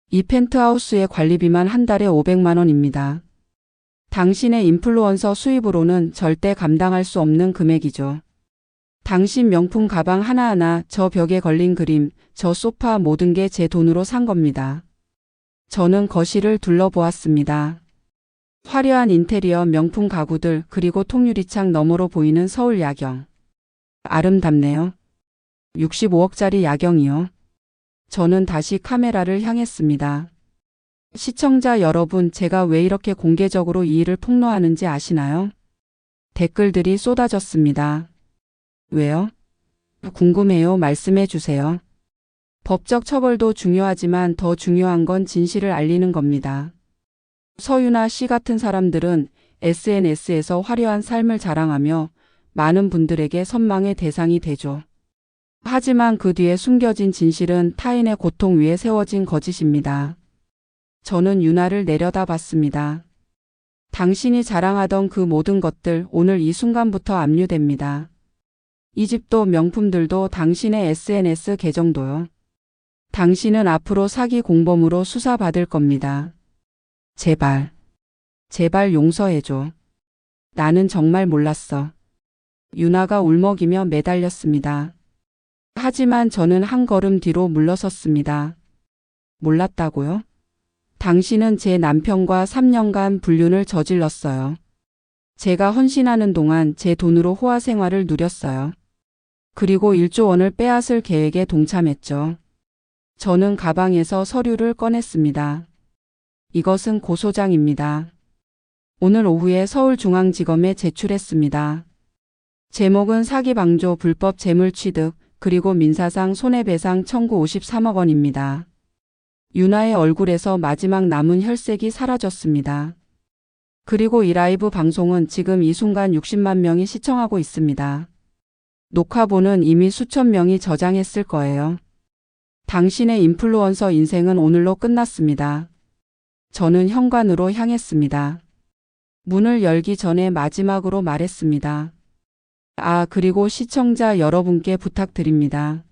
이 펜트하우스의 관리비만 한 달에 500만 원입니다. 당신의 인플루언서 수입으로는 절대 감당할 수 없는 금액이죠. 당신 명품 가방 하나하나, 저 벽에 걸린 그림, 저 소파 모든 게 제 돈으로 산 겁니다. 저는 거실을 둘러보았습니다. 화려한 인테리어 명품 가구들 그리고 통유리창 너머로 보이는 서울 야경. 아름답네요. 65억짜리 야경이요. 저는 다시 카메라를 향했습니다. 시청자 여러분, 제가 왜 이렇게 공개적으로 이 일을 폭로하는지 아시나요? 댓글들이 쏟아졌습니다. 왜요? 궁금해요. 말씀해 주세요. 법적 처벌도 중요하지만 더 중요한 건 진실을 알리는 겁니다. 서유나 씨 같은 사람들은 SNS에서 화려한 삶을 자랑하며 많은 분들에게 선망의 대상이 되죠. 하지만 그 뒤에 숨겨진 진실은 타인의 고통 위에 세워진 거짓입니다. 저는 유나를 내려다봤습니다. 당신이 자랑하던 그 모든 것들 오늘 이 순간부터 압류됩니다. 이 집도 명품들도 당신의 SNS 계정도요. 당신은 앞으로 사기 공범으로 수사받을 겁니다. 제발, 제발 용서해줘. 나는 정말 몰랐어. 유나가 울먹이며 매달렸습니다. 하지만 저는 한 걸음 뒤로 물러섰습니다. 몰랐다고요? 당신은 제 남편과 3년간 불륜을 저질렀어요. 제가 헌신하는 동안 제 돈으로 호화 생활을 누렸어요. 그리고 1조 원을 빼앗을 계획에 동참했죠. 저는 가방에서 서류를 꺼냈습니다. 이것은 고소장입니다. 오늘 오후에 서울중앙지검에 제출했습니다. 제목은 사기 방조, 불법 재물 취득, 그리고 민사상 손해배상 청구 53억 원입니다. 유나의 얼굴에서 마지막 남은 혈색이 사라졌습니다. 그리고 이 라이브 방송은 지금 이 순간 60만 명이 시청하고 있습니다. 녹화본은 이미 수천 명이 저장했을 거예요. 당신의 인플루언서 인생은 오늘로 끝났습니다. 저는 현관으로 향했습니다. 문을 열기 전에 마지막으로 말했습니다. 그리고 시청자 여러분께 부탁드립니다.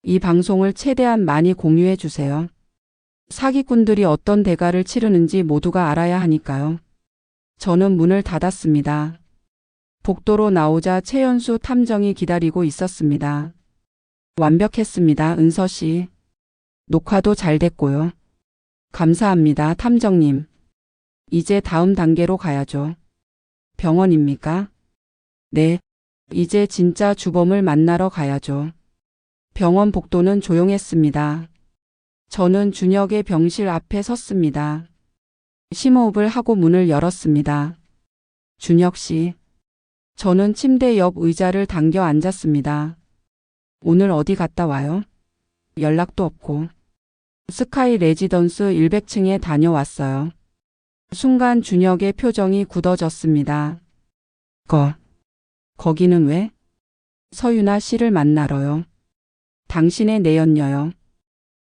이 방송을 최대한 많이 공유해 주세요. 사기꾼들이 어떤 대가를 치르는지 모두가 알아야 하니까요. 저는 문을 닫았습니다. 복도로 나오자 최연수 탐정이 기다리고 있었습니다. 완벽했습니다, 은서 씨. 녹화도 잘 됐고요. 감사합니다, 탐정님. 이제 다음 단계로 가야죠. 병원입니까? 네. 이제 진짜 주범을 만나러 가야죠. 병원 복도는 조용했습니다. 저는 준혁의 병실 앞에 섰습니다. 심호흡을 하고 문을 열었습니다. 준혁 씨. 저는 침대 옆 의자를 당겨 앉았습니다. 오늘 어디 갔다 와요? 연락도 없고. 스카이 레지던스 100층에 다녀왔어요. 순간 준혁의 표정이 굳어졌습니다. 거기는 왜? 서유나 씨를 만나러요. 당신의 내연녀요.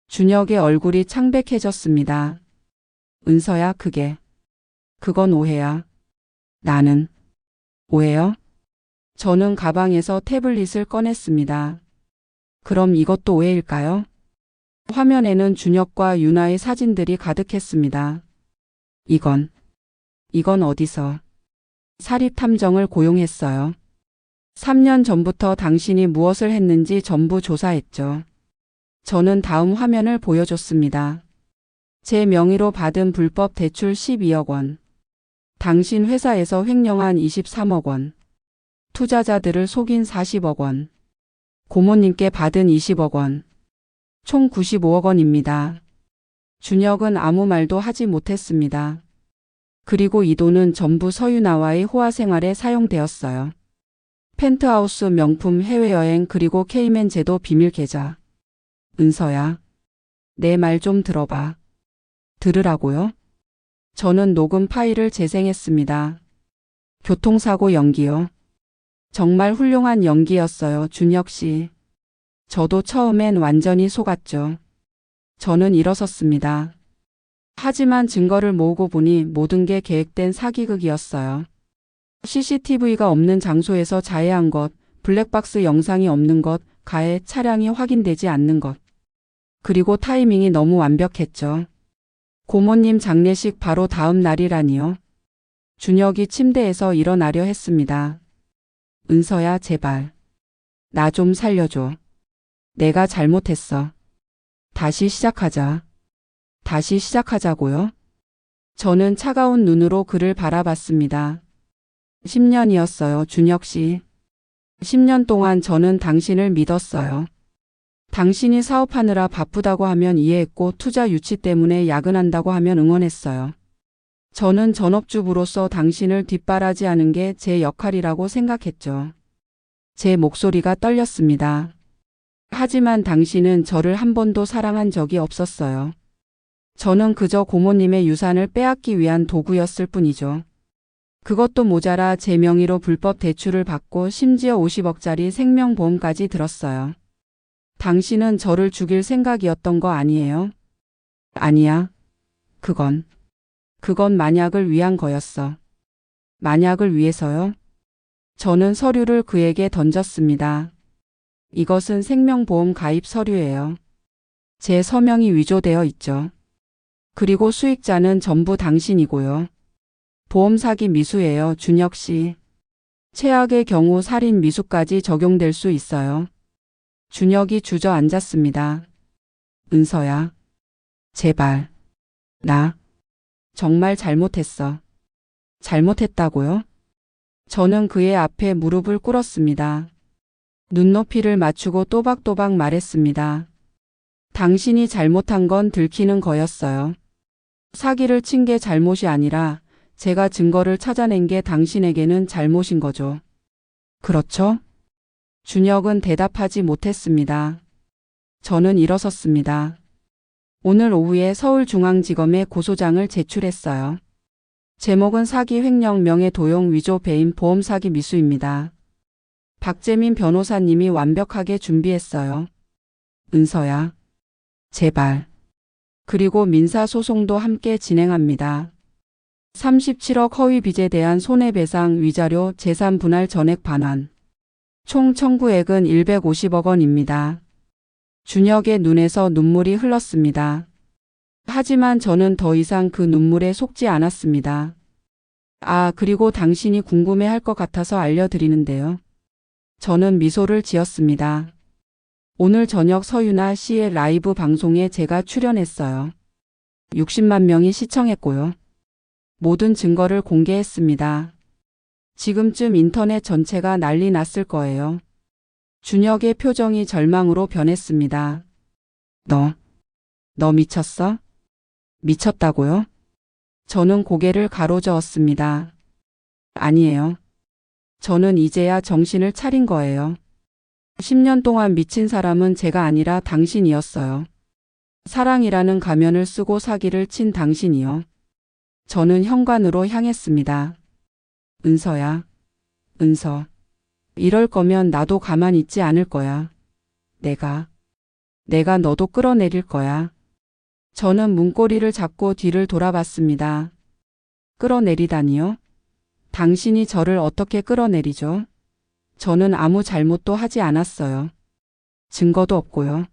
준혁의 얼굴이 창백해졌습니다. 은서야, 그건 오해야. 나는. 오해요? 저는 가방에서 태블릿을 꺼냈습니다. 그럼 이것도 오해일까요? 화면에는 준혁과 유나의 사진들이 가득했습니다. 이건 어디서? 사립탐정을 고용했어요. 3년 전부터 당신이 무엇을 했는지 전부 조사했죠. 저는 다음 화면을 보여줬습니다. 제 명의로 받은 불법 대출 12억 원. 당신 회사에서 횡령한 23억 원. 투자자들을 속인 40억 원. 고모님께 받은 20억 원. 총 95억 원입니다. 준혁은 아무 말도 하지 못했습니다. 그리고 이 돈은 전부 서유나와의 호화 생활에 사용되었어요. 펜트하우스 명품 해외여행 그리고 케이맨 제도 비밀 계좌. 은서야. 내 말 좀 들어봐. 들으라고요? 저는 녹음 파일을 재생했습니다. 교통사고 연기요. 정말 훌륭한 연기였어요, 준혁 씨. 저도 처음엔 완전히 속았죠. 저는 일어섰습니다. 하지만 증거를 모으고 보니 모든 게 계획된 사기극이었어요. CCTV가 없는 장소에서 자해한 것, 블랙박스 영상이 없는 것, 가해 차량이 확인되지 않는 것. 그리고 타이밍이 너무 완벽했죠. 고모님 장례식 바로 다음 날이라니요. 준혁이 침대에서 일어나려 했습니다. 은서야, 제발. 나 좀 살려줘. 내가 잘못했어. 다시 시작하자. 다시 시작하자고요? 저는 차가운 눈으로 그를 바라봤습니다. 10년이었어요, 준혁 씨. 10년 동안 저는 당신을 믿었어요. 당신이 사업하느라 바쁘다고 하면 이해했고 투자 유치 때문에 야근한다고 하면 응원했어요. 저는 전업주부로서 당신을 뒷바라지하는 게 제 역할이라고 생각했죠. 제 목소리가 떨렸습니다. 하지만 당신은 저를 한 번도 사랑한 적이 없었어요. 저는 그저 고모님의 유산을 빼앗기 위한 도구였을 뿐이죠. 그것도 모자라 제 명의로 불법 대출을 받고 심지어 50억짜리 생명보험까지 들었어요. 당신은 저를 죽일 생각이었던 거 아니에요? 아니야. 그건 만약을 위한 거였어. 만약을 위해서요? 저는 서류를 그에게 던졌습니다. 이것은 생명보험 가입 서류예요. 제 서명이 위조되어 있죠. 그리고 수익자는 전부 당신이고요. 보험 사기 미수예요, 준혁 씨. 최악의 경우 살인 미수까지 적용될 수 있어요. 준혁이 주저앉았습니다. 은서야. 제발. 나 정말 잘못했어. 잘못했다고요? 저는 그의 앞에 무릎을 꿇었습니다. 눈높이를 맞추고 또박또박 말했습니다. 당신이 잘못한 건 들키는 거였어요. 사기를 친 게 잘못이 아니라 제가 증거를 찾아낸 게 당신에게는 잘못인 거죠. 그렇죠? 준혁은 대답하지 못했습니다. 저는 일어섰습니다. 오늘 오후에 서울중앙지검에 고소장을 제출했어요. 제목은 사기 횡령 명예도용 위조 배임 보험 사기 미수입니다. 박재민 변호사님이 완벽하게 준비했어요. 은서야. 제발. 그리고 민사소송도 함께 진행합니다. 37억 허위 빚에 대한 손해배상 위자료 재산 분할 전액 반환. 총 청구액은 150억 원입니다. 준혁의 눈에서 눈물이 흘렀습니다. 하지만 저는 더 이상 그 눈물에 속지 않았습니다. 그리고 당신이 궁금해할 것 같아서 알려드리는데요. 저는 미소를 지었습니다. 오늘 저녁 서유나 씨의 라이브 방송에 제가 출연했어요. 60만 명이 시청했고요. 모든 증거를 공개했습니다. 지금쯤 인터넷 전체가 난리 났을 거예요. 준혁의 표정이 절망으로 변했습니다. 너 미쳤어? 미쳤다고요? 저는 고개를 가로저었습니다. 아니에요. 저는 이제야 정신을 차린 거예요. 10년 동안 미친 사람은 제가 아니라 당신이었어요. 사랑이라는 가면을 쓰고 사기를 친 당신이요. 저는 현관으로 향했습니다. 은서야. 은서. 이럴 거면 나도 가만히 있지 않을 거야. 내가 너도 끌어내릴 거야. 저는 문고리를 잡고 뒤를 돌아봤습니다. 끌어내리다니요? 당신이 저를 어떻게 끌어내리죠? 저는 아무 잘못도 하지 않았어요. 증거도 없고요.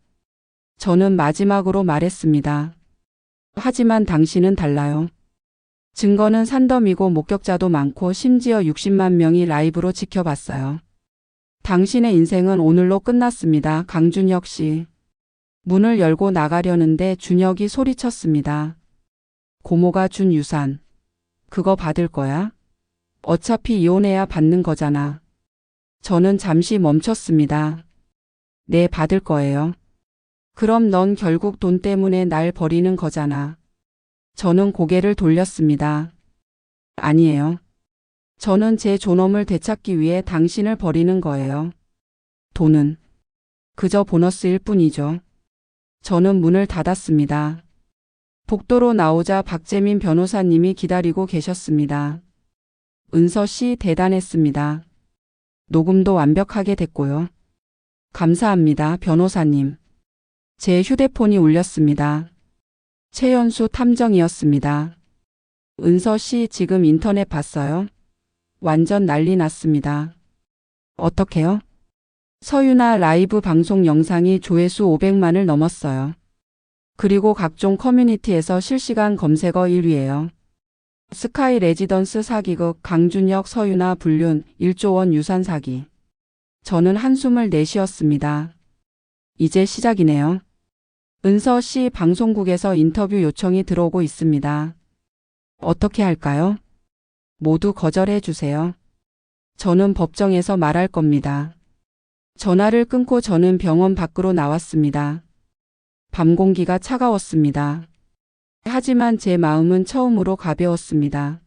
저는 마지막으로 말했습니다. 하지만 당신은 달라요. 증거는 산더미고 목격자도 많고 심지어 60만 명이 라이브로 지켜봤어요. 당신의 인생은 오늘로 끝났습니다. 강준혁 씨. 문을 열고 나가려는데 준혁이 소리쳤습니다. 고모가 준 유산. 그거 받을 거야? 어차피 이혼해야 받는 거잖아. 저는 잠시 멈췄습니다. 네, 받을 거예요. 그럼 넌 결국 돈 때문에 날 버리는 거잖아. 저는 고개를 돌렸습니다. 아니에요. 저는 제 존엄을 되찾기 위해 당신을 버리는 거예요. 돈은 그저 보너스일 뿐이죠. 저는 문을 닫았습니다. 복도로 나오자 박재민 변호사님이 기다리고 계셨습니다. 은서 씨 대단했습니다. 녹음도 완벽하게 됐고요. 감사합니다, 변호사님. 제 휴대폰이 울렸습니다. 최연수 탐정이었습니다. 은서 씨 지금 인터넷 봤어요? 완전 난리 났습니다. 어떻게요? 서유나 라이브 방송 영상이 조회수 500만을 넘었어요. 그리고 각종 커뮤니티에서 실시간 검색어 1위예요. 스카이 레지던스 사기극 강준혁 서유나 불륜 1조 원 유산 사기. 저는 한숨을 내쉬었습니다. 이제 시작이네요. 은서 씨 방송국에서 인터뷰 요청이 들어오고 있습니다. 어떻게 할까요? 모두 거절해 주세요. 저는 법정에서 말할 겁니다. 전화를 끊고 저는 병원 밖으로 나왔습니다. 밤 공기가 차가웠습니다. 하지만 제 마음은 처음으로 가벼웠습니다.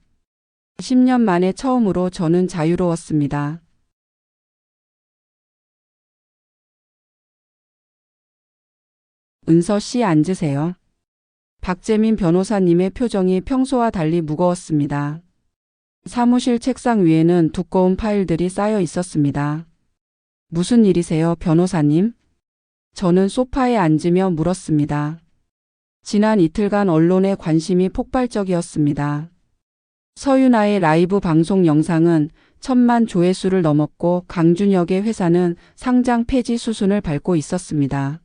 10년 만에 처음으로 저는 자유로웠습니다. 은서 씨 앉으세요. 박재민 변호사님의 표정이 평소와 달리 무거웠습니다. 사무실 책상 위에는 두꺼운 파일들이 쌓여 있었습니다. 무슨 일이세요, 변호사님? 저는 소파에 앉으며 물었습니다. 지난 이틀간 언론의 관심이 폭발적이었습니다. 서유나의 라이브 방송 영상은 1,000만 조회수를 넘었고 강준혁의 회사는 상장 폐지 수순을 밟고 있었습니다.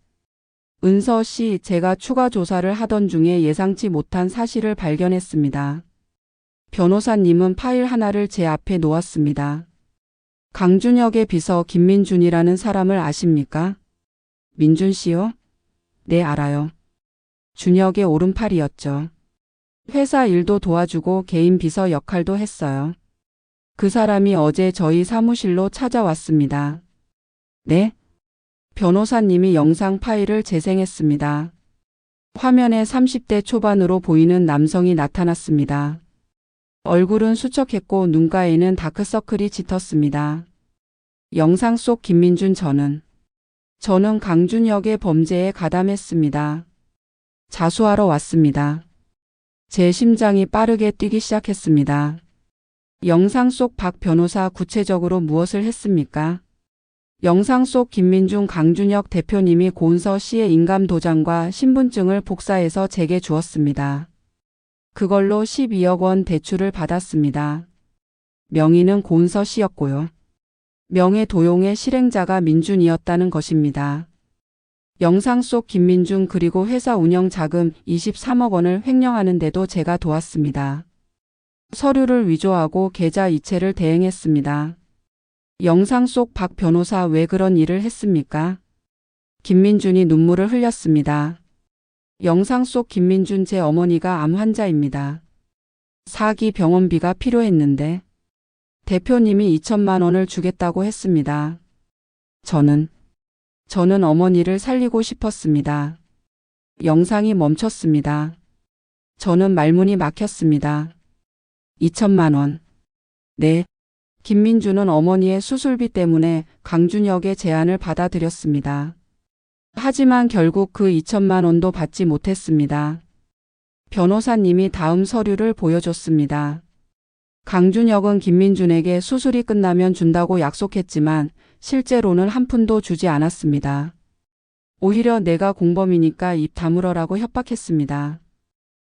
은서 씨, 제가 추가 조사를 하던 중에 예상치 못한 사실을 발견했습니다. 변호사님은 파일 하나를 제 앞에 놓았습니다. 강준혁의 비서 김민준이라는 사람을 아십니까? 민준 씨요? 네, 알아요. 준혁의 오른팔이었죠. 회사 일도 도와주고 개인 비서 역할도 했어요. 그 사람이 어제 저희 사무실로 찾아왔습니다. 네? 변호사님이 영상 파일을 재생했습니다. 화면에 30대 초반으로 보이는 남성이 나타났습니다. 얼굴은 수척했고 눈가에는 다크서클이 짙었습니다. 영상 속 김민준 저는 강준혁의 범죄에 가담했습니다. 자수하러 왔습니다. 제 심장이 빠르게 뛰기 시작했습니다. 영상 속 박 변호사 구체적으로 무엇을 했습니까? 영상 속 김민준 강준혁 대표님이 고은서 씨의 인감 도장과 신분증을 복사해서 제게 주었습니다. 그걸로 12억 원 대출을 받았습니다. 명의는 고은서 씨였고요. 명예 도용의 실행자가 민준이었다는 것입니다. 영상 속 김민준 그리고 회사 운영 자금 23억 원을 횡령하는데도 제가 도왔습니다. 서류를 위조하고 계좌 이체를 대행했습니다. 영상 속 박 변호사 왜 그런 일을 했습니까? 김민준이 눈물을 흘렸습니다. 영상 속 김민준 제 어머니가 암 환자입니다. 사기 병원비가 필요했는데 대표님이 2천만 원을 주겠다고 했습니다. 저는 어머니를 살리고 싶었습니다. 영상이 멈췄습니다. 저는 말문이 막혔습니다. 2천만 원. 네. 김민준은 어머니의 수술비 때문에 강준혁의 제안을 받아들였습니다. 하지만 결국 그 2천만 원도 받지 못했습니다. 변호사님이 다음 서류를 보여줬습니다. 강준혁은 김민준에게 수술이 끝나면 준다고 약속했지만 실제로는 한 푼도 주지 않았습니다. 오히려 내가 공범이니까 입 다물어라고 협박했습니다.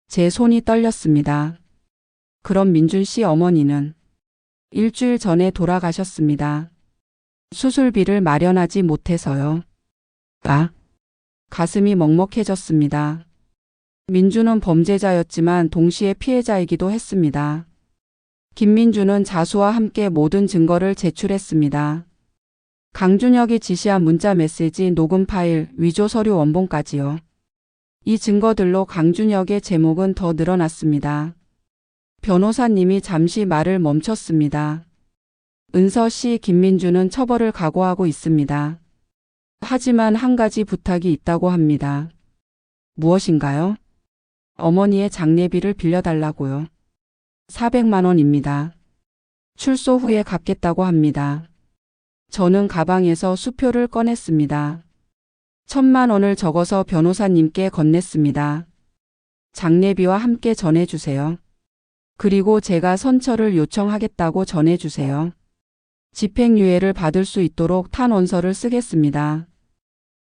제 손이 떨렸습니다. 그럼 민준 씨 어머니는 일주일 전에 돌아가셨습니다. 수술비를 마련하지 못해서요. 가슴이 먹먹해졌습니다. 민준은 범죄자였지만 동시에 피해자이기도 했습니다. 김민준은 자수와 함께 모든 증거를 제출했습니다. 강준혁이 지시한 문자 메시지 녹음 파일, 위조 서류 원본까지요. 이 증거들로 강준혁의 제목은 더 늘어났습니다. 변호사님이 잠시 말을 멈췄습니다. 은서 씨, 김민준은 처벌을 각오하고 있습니다. 하지만 한 가지 부탁이 있다고 합니다. 무엇인가요? 어머니의 장례비를 빌려달라고요. 400만 원입니다. 출소 후에 갚겠다고 합니다. 저는 가방에서 수표를 꺼냈습니다. 1,000만 원을 적어서 변호사님께 건넸습니다. 장례비와 함께 전해주세요. 그리고 제가 선처를 요청하겠다고 전해주세요. 집행유예를 받을 수 있도록 탄원서를 쓰겠습니다.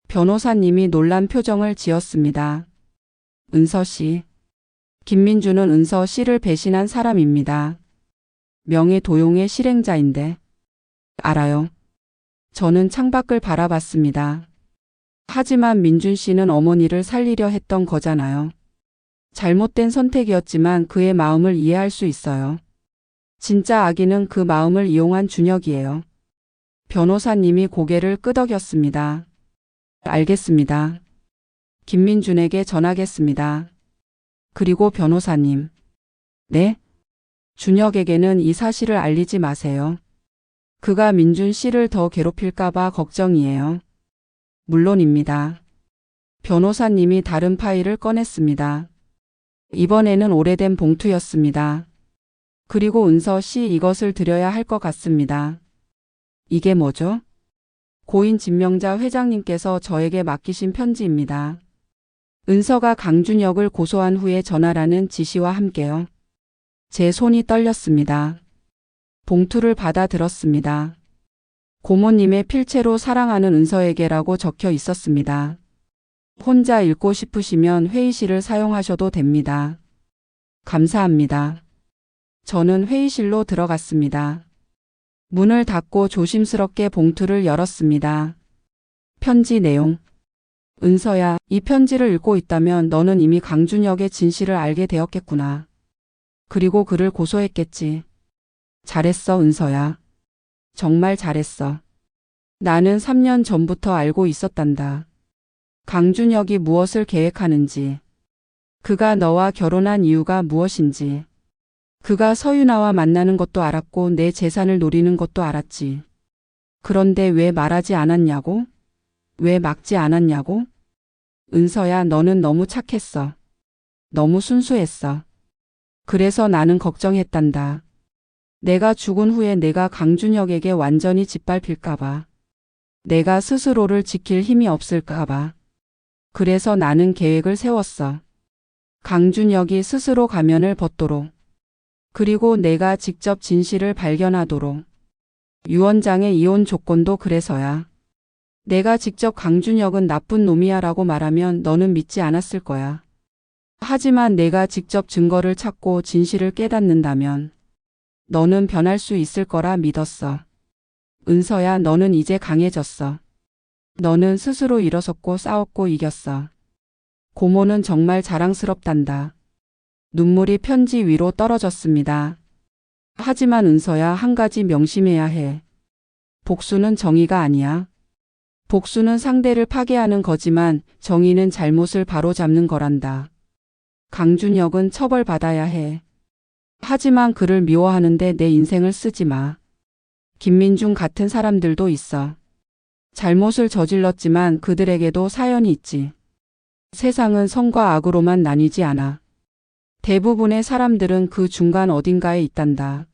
변호사님이 놀란 표정을 지었습니다. 은서 씨. 김민준은 은서 씨를 배신한 사람입니다. 명예 도용의 실행자인데. 알아요. 저는 창밖을 바라봤습니다. 하지만 민준 씨는 어머니를 살리려 했던 거잖아요. 잘못된 선택이었지만 그의 마음을 이해할 수 있어요. 진짜 악인은 그 마음을 이용한 준혁이에요. 변호사님이 고개를 끄덕였습니다. 알겠습니다. 김민준에게 전하겠습니다. 그리고 변호사님. 네? 준혁에게는 이 사실을 알리지 마세요. 그가 민준 씨를 더 괴롭힐까봐 걱정이에요. 물론입니다. 변호사님이 다른 파일을 꺼냈습니다. 이번에는 오래된 봉투였습니다. 그리고 은서 씨 이것을 드려야 할 것 같습니다. 이게 뭐죠? 고인 진명자 회장님께서 저에게 맡기신 편지입니다. 은서가 강준혁을 고소한 후에 전하라는 지시와 함께요. 제 손이 떨렸습니다. 봉투를 받아 들었습니다. 고모님의 필체로 사랑하는 은서에게라고 적혀 있었습니다. 혼자 읽고 싶으시면 회의실을 사용하셔도 됩니다. 감사합니다. 저는 회의실로 들어갔습니다. 문을 닫고 조심스럽게 봉투를 열었습니다. 편지 내용. 은서야, 이 편지를 읽고 있다면 너는 이미 강준혁의 진실을 알게 되었겠구나. 그리고 그를 고소했겠지. 잘했어, 은서야. 정말 잘했어. 나는 3년 전부터 알고 있었단다. 강준혁이 무엇을 계획하는지, 그가 너와 결혼한 이유가 무엇인지, 그가 서윤아와 만나는 것도 알았고 내 재산을 노리는 것도 알았지. 그런데 왜 말하지 않았냐고? 왜 막지 않았냐고? 은서야, 너는 너무 착했어. 너무 순수했어. 그래서 나는 걱정했단다. 내가 죽은 후에 내가 강준혁에게 완전히 짓밟힐까봐. 내가 스스로를 지킬 힘이 없을까봐. 그래서 나는 계획을 세웠어. 강준혁이 스스로 가면을 벗도록. 그리고 내가 직접 진실을 발견하도록. 유언장의 이혼 조건도 그래서야. 내가 직접 강준혁은 나쁜 놈이야 라고 말하면 너는 믿지 않았을 거야. 하지만 내가 직접 증거를 찾고 진실을 깨닫는다면 너는 변할 수 있을 거라 믿었어. 은서야, 너는 이제 강해졌어. 너는 스스로 일어섰고 싸웠고 이겼어. 고모는 정말 자랑스럽단다. 눈물이 편지 위로 떨어졌습니다. 하지만 은서야, 한 가지 명심해야 해. 복수는 정의가 아니야. 복수는 상대를 파괴하는 거지만 정의는 잘못을 바로잡는 거란다. 강준혁은 처벌받아야 해. 하지만 그를 미워하는데 내 인생을 쓰지 마. 김민중 같은 사람들도 있어. 잘못을 저질렀지만 그들에게도 사연이 있지. 세상은 선과 악으로만 나뉘지 않아. 대부분의 사람들은 그 중간 어딘가에 있단다.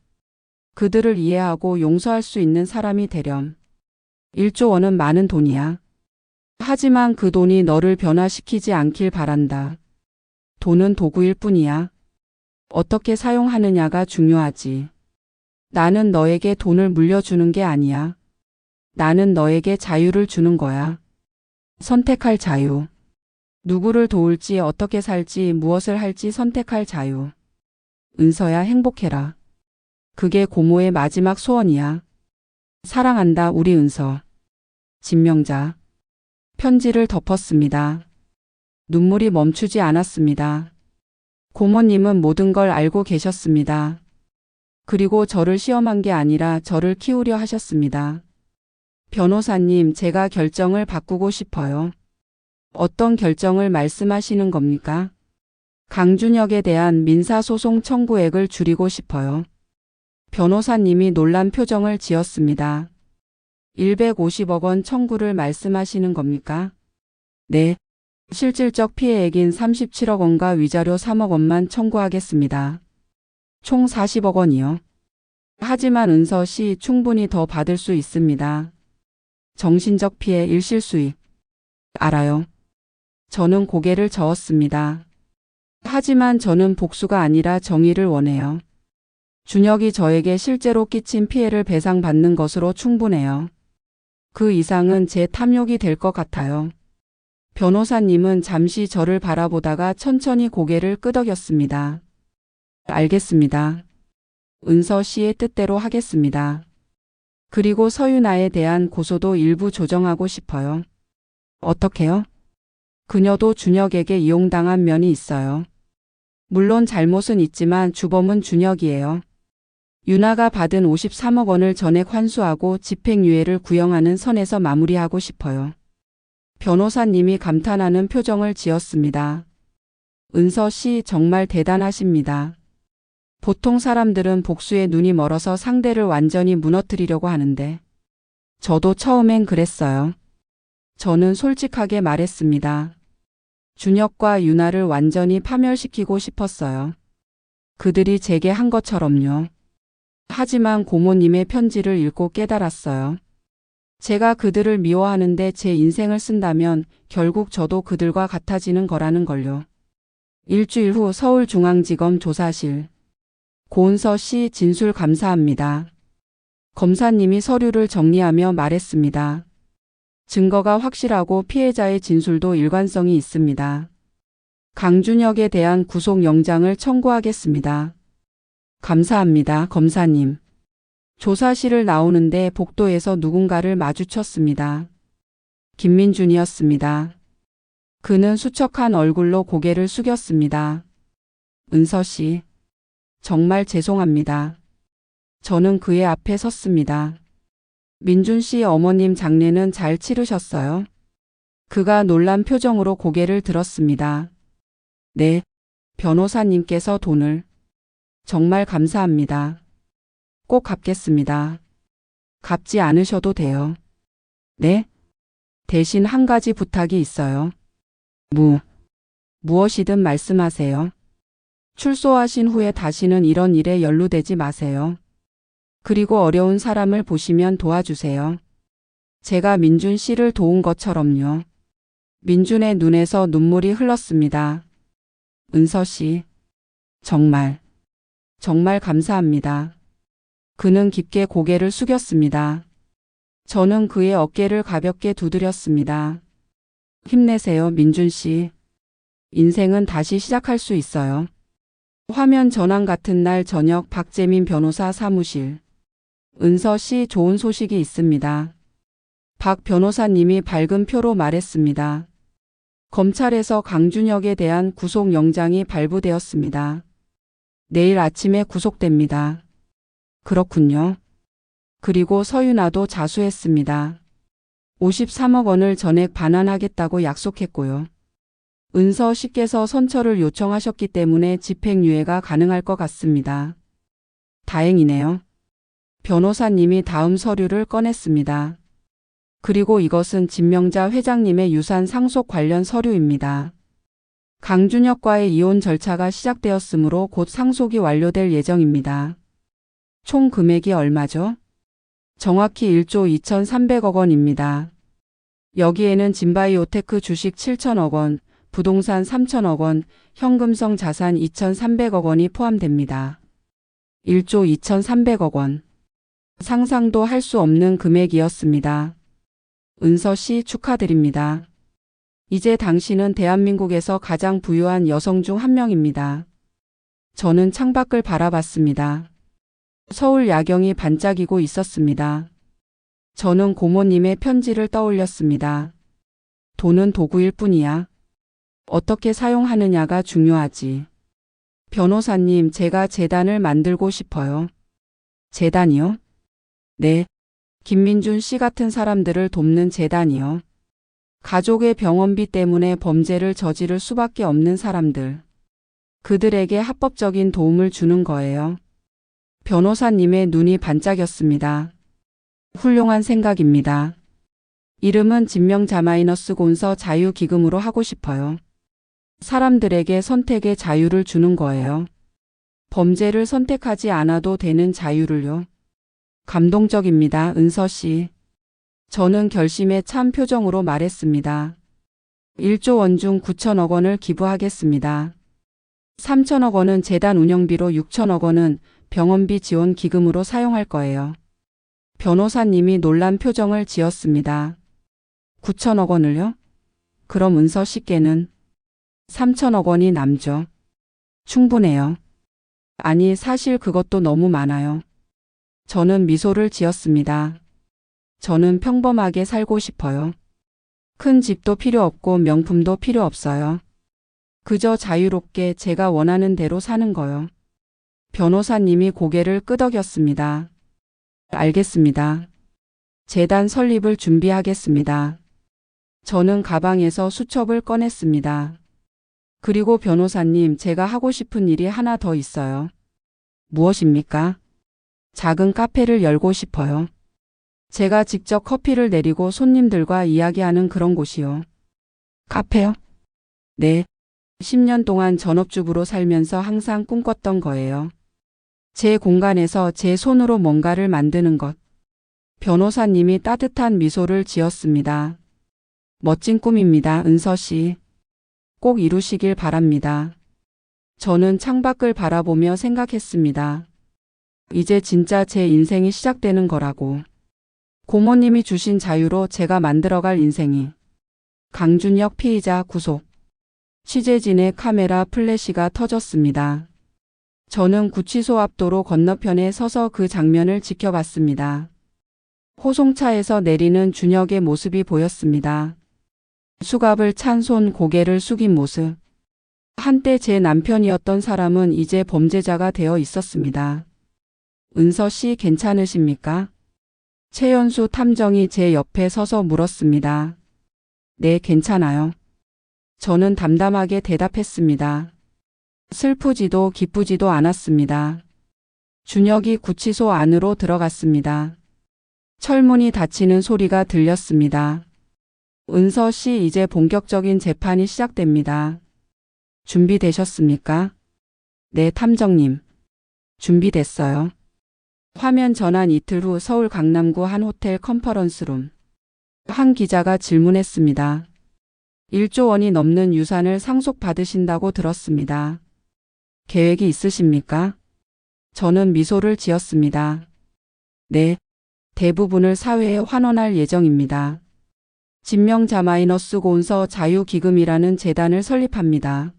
그들을 이해하고 용서할 수 있는 사람이 되렴. 1조 원은 많은 돈이야. 하지만 그 돈이 너를 변화시키지 않길 바란다. 돈은 도구일 뿐이야. 어떻게 사용하느냐가 중요하지. 나는 너에게 돈을 물려주는 게 아니야. 나는 너에게 자유를 주는 거야. 선택할 자유. 누구를 도울지, 어떻게 살지, 무엇을 할지 선택할 자유. 은서야, 행복해라. 그게 고모의 마지막 소원이야. 사랑한다, 우리 은서. 진명자. 편지를 덮었습니다. 눈물이 멈추지 않았습니다. 고모님은 모든 걸 알고 계셨습니다. 그리고 저를 시험한 게 아니라 저를 키우려 하셨습니다. 변호사님, 제가 결정을 바꾸고 싶어요. 어떤 결정을 말씀하시는 겁니까? 강준혁에 대한 민사소송 청구액을 줄이고 싶어요. 변호사님이 놀란 표정을 지었습니다. 150억 원 청구를 말씀하시는 겁니까? 네. 실질적 피해액인 37억 원과 위자료 3억 원만 청구하겠습니다. 총 40억 원이요. 하지만 은서 씨 충분히 더 받을 수 있습니다. 정신적 피해 일실수익. 알아요. 저는 고개를 저었습니다. 하지만 저는 복수가 아니라 정의를 원해요. 준혁이 저에게 실제로 끼친 피해를 배상받는 것으로 충분해요. 그 이상은 제 탐욕이 될 것 같아요. 변호사님은 잠시 저를 바라보다가 천천히 고개를 끄덕였습니다. 알겠습니다. 은서 씨의 뜻대로 하겠습니다. 그리고 서윤아에 대한 고소도 일부 조정하고 싶어요. 어떻게요? 그녀도 준혁에게 이용당한 면이 있어요. 물론 잘못은 있지만 주범은 준혁이에요. 윤아가 받은 53억 원을 전액 환수하고 집행유예를 구형하는 선에서 마무리하고 싶어요. 변호사님이 감탄하는 표정을 지었습니다. 은서 씨 정말 대단하십니다. 보통 사람들은 복수에 눈이 멀어서 상대를 완전히 무너뜨리려고 하는데 저도 처음엔 그랬어요. 저는 솔직하게 말했습니다. 준혁과 유나를 완전히 파멸시키고 싶었어요. 그들이 제게 한 것처럼요. 하지만 고모님의 편지를 읽고 깨달았어요. 제가 그들을 미워하는데 제 인생을 쓴다면 결국 저도 그들과 같아지는 거라는 걸요. 일주일 후 서울중앙지검 조사실. 고은서 씨 진술 감사합니다. 검사님이 서류를 정리하며 말했습니다. 증거가 확실하고 피해자의 진술도 일관성이 있습니다. 강준혁에 대한 구속영장을 청구하겠습니다. 감사합니다, 검사님. 조사실을 나오는데 복도에서 누군가를 마주쳤습니다. 김민준이었습니다. 그는 수척한 얼굴로 고개를 숙였습니다. 은서 씨, 정말 죄송합니다. 저는 그의 앞에 섰습니다. 민준 씨 어머님 장례는 잘 치르셨어요? 그가 놀란 표정으로 고개를 들었습니다. 네, 변호사님께서 돈을. 정말 감사합니다. 꼭 갚겠습니다. 갚지 않으셔도 돼요. 네? 대신 한 가지 부탁이 있어요. 무엇이든 말씀하세요. 출소하신 후에 다시는 이런 일에 연루되지 마세요. 그리고 어려운 사람을 보시면 도와주세요. 제가 민준 씨를 도운 것처럼요. 민준의 눈에서 눈물이 흘렀습니다. 은서 씨, 정말 감사합니다. 그는 깊게 고개를 숙였습니다. 저는 그의 어깨를 가볍게 두드렸습니다. 힘내세요, 민준 씨. 인생은 다시 시작할 수 있어요. 화면 전환 같은 날 저녁 박재민 변호사 사무실. 은서 씨 좋은 소식이 있습니다. 박 변호사님이 밝은 표로 말했습니다. 검찰에서 강준혁에 대한 구속영장이 발부되었습니다. 내일 아침에 구속됩니다. 그렇군요. 그리고 서윤아도 자수했습니다. 53억 원을 전액 반환하겠다고 약속했고요. 은서 씨께서 선처를 요청하셨기 때문에 집행유예가 가능할 것 같습니다. 다행이네요. 변호사님이 다음 서류를 꺼냈습니다. 그리고 이것은 진명자 회장님의 유산 상속 관련 서류입니다. 강준혁과의 이혼 절차가 시작되었으므로 곧 상속이 완료될 예정입니다. 총 금액이 얼마죠? 정확히 1조 2,300억 원입니다. 여기에는 진바이오테크 주식 7천억 원, 부동산 3천억 원, 현금성 자산 2,300억 원이 포함됩니다. 1조 2,300억 원. 상상도 할 수 없는 금액이었습니다. 은서 씨 축하드립니다. 이제 당신은 대한민국에서 가장 부유한 여성 중 한 명입니다. 저는 창밖을 바라봤습니다. 서울 야경이 반짝이고 있었습니다. 저는 고모님의 편지를 떠올렸습니다. 돈은 도구일 뿐이야. 어떻게 사용하느냐가 중요하지. 변호사님, 제가 재단을 만들고 싶어요. 재단이요? 네. 김민준 씨 같은 사람들을 돕는 재단이요. 가족의 병원비 때문에 범죄를 저지를 수밖에 없는 사람들. 그들에게 합법적인 도움을 주는 거예요. 변호사님의 눈이 반짝였습니다. 훌륭한 생각입니다. 이름은 진명자-곤서 자유기금으로 하고 싶어요. 사람들에게 선택의 자유를 주는 거예요. 범죄를 선택하지 않아도 되는 자유를요. 감동적입니다, 은서 씨. 저는 결심에 찬 표정으로 말했습니다. 1조 원 중 9천억 원을 기부하겠습니다. 3천억 원은 재단 운영비로 6천억 원은 병원비 지원 기금으로 사용할 거예요. 변호사님이 놀란 표정을 지었습니다. 9천억 원을요? 그럼 은서 씨께는 3천억 원이 남죠. 충분해요. 아니, 사실 그것도 너무 많아요. 저는 미소를 지었습니다. 저는 평범하게 살고 싶어요. 큰 집도 필요 없고 명품도 필요 없어요. 그저 자유롭게 제가 원하는 대로 사는 거요. 변호사님이 고개를 끄덕였습니다. 알겠습니다. 재단 설립을 준비하겠습니다. 저는 가방에서 수첩을 꺼냈습니다. 그리고 변호사님, 제가 하고 싶은 일이 하나 더 있어요. 무엇입니까? 작은 카페를 열고 싶어요. 제가 직접 커피를 내리고 손님들과 이야기하는 그런 곳이요. 카페요? 네. 10년 동안 전업주부로 살면서 항상 꿈꿨던 거예요. 제 공간에서 제 손으로 뭔가를 만드는 것. 변호사님이 따뜻한 미소를 지었습니다. 멋진 꿈입니다, 은서 씨. 꼭 이루시길 바랍니다. 저는 창밖을 바라보며 생각했습니다. 이제 진짜 제 인생이 시작되는 거라고. 고모님이 주신 자유로 제가 만들어갈 인생이. 강준혁 피의자 구속. 취재진의 카메라 플래시가 터졌습니다. 저는 구치소 앞 도로 건너편에 서서 그 장면을 지켜봤습니다. 호송차에서 내리는 준혁의 모습이 보였습니다. 수갑을 찬 손, 고개를 숙인 모습. 한때 제 남편이었던 사람은 이제 범죄자가 되어 있었습니다. 은서 씨 괜찮으십니까? 최연수 탐정이 제 옆에 서서 물었습니다. 네, 괜찮아요. 저는 담담하게 대답했습니다. 슬프지도 기쁘지도 않았습니다. 준혁이 구치소 안으로 들어갔습니다. 철문이 닫히는 소리가 들렸습니다. 은서 씨, 이제 본격적인 재판이 시작됩니다. 준비되셨습니까? 네, 탐정님. 준비됐어요. 화면 전환. 이틀 후 서울 강남구 한 호텔 컨퍼런스룸. 한 기자가 질문했습니다. 1조 원이 넘는 유산을 상속받으신다고 들었습니다. 계획이 있으십니까? 저는 미소를 지었습니다. 네, 대부분을 사회에 환원할 예정입니다. 진명자-고은서 자유기금이라는 재단을 설립합니다.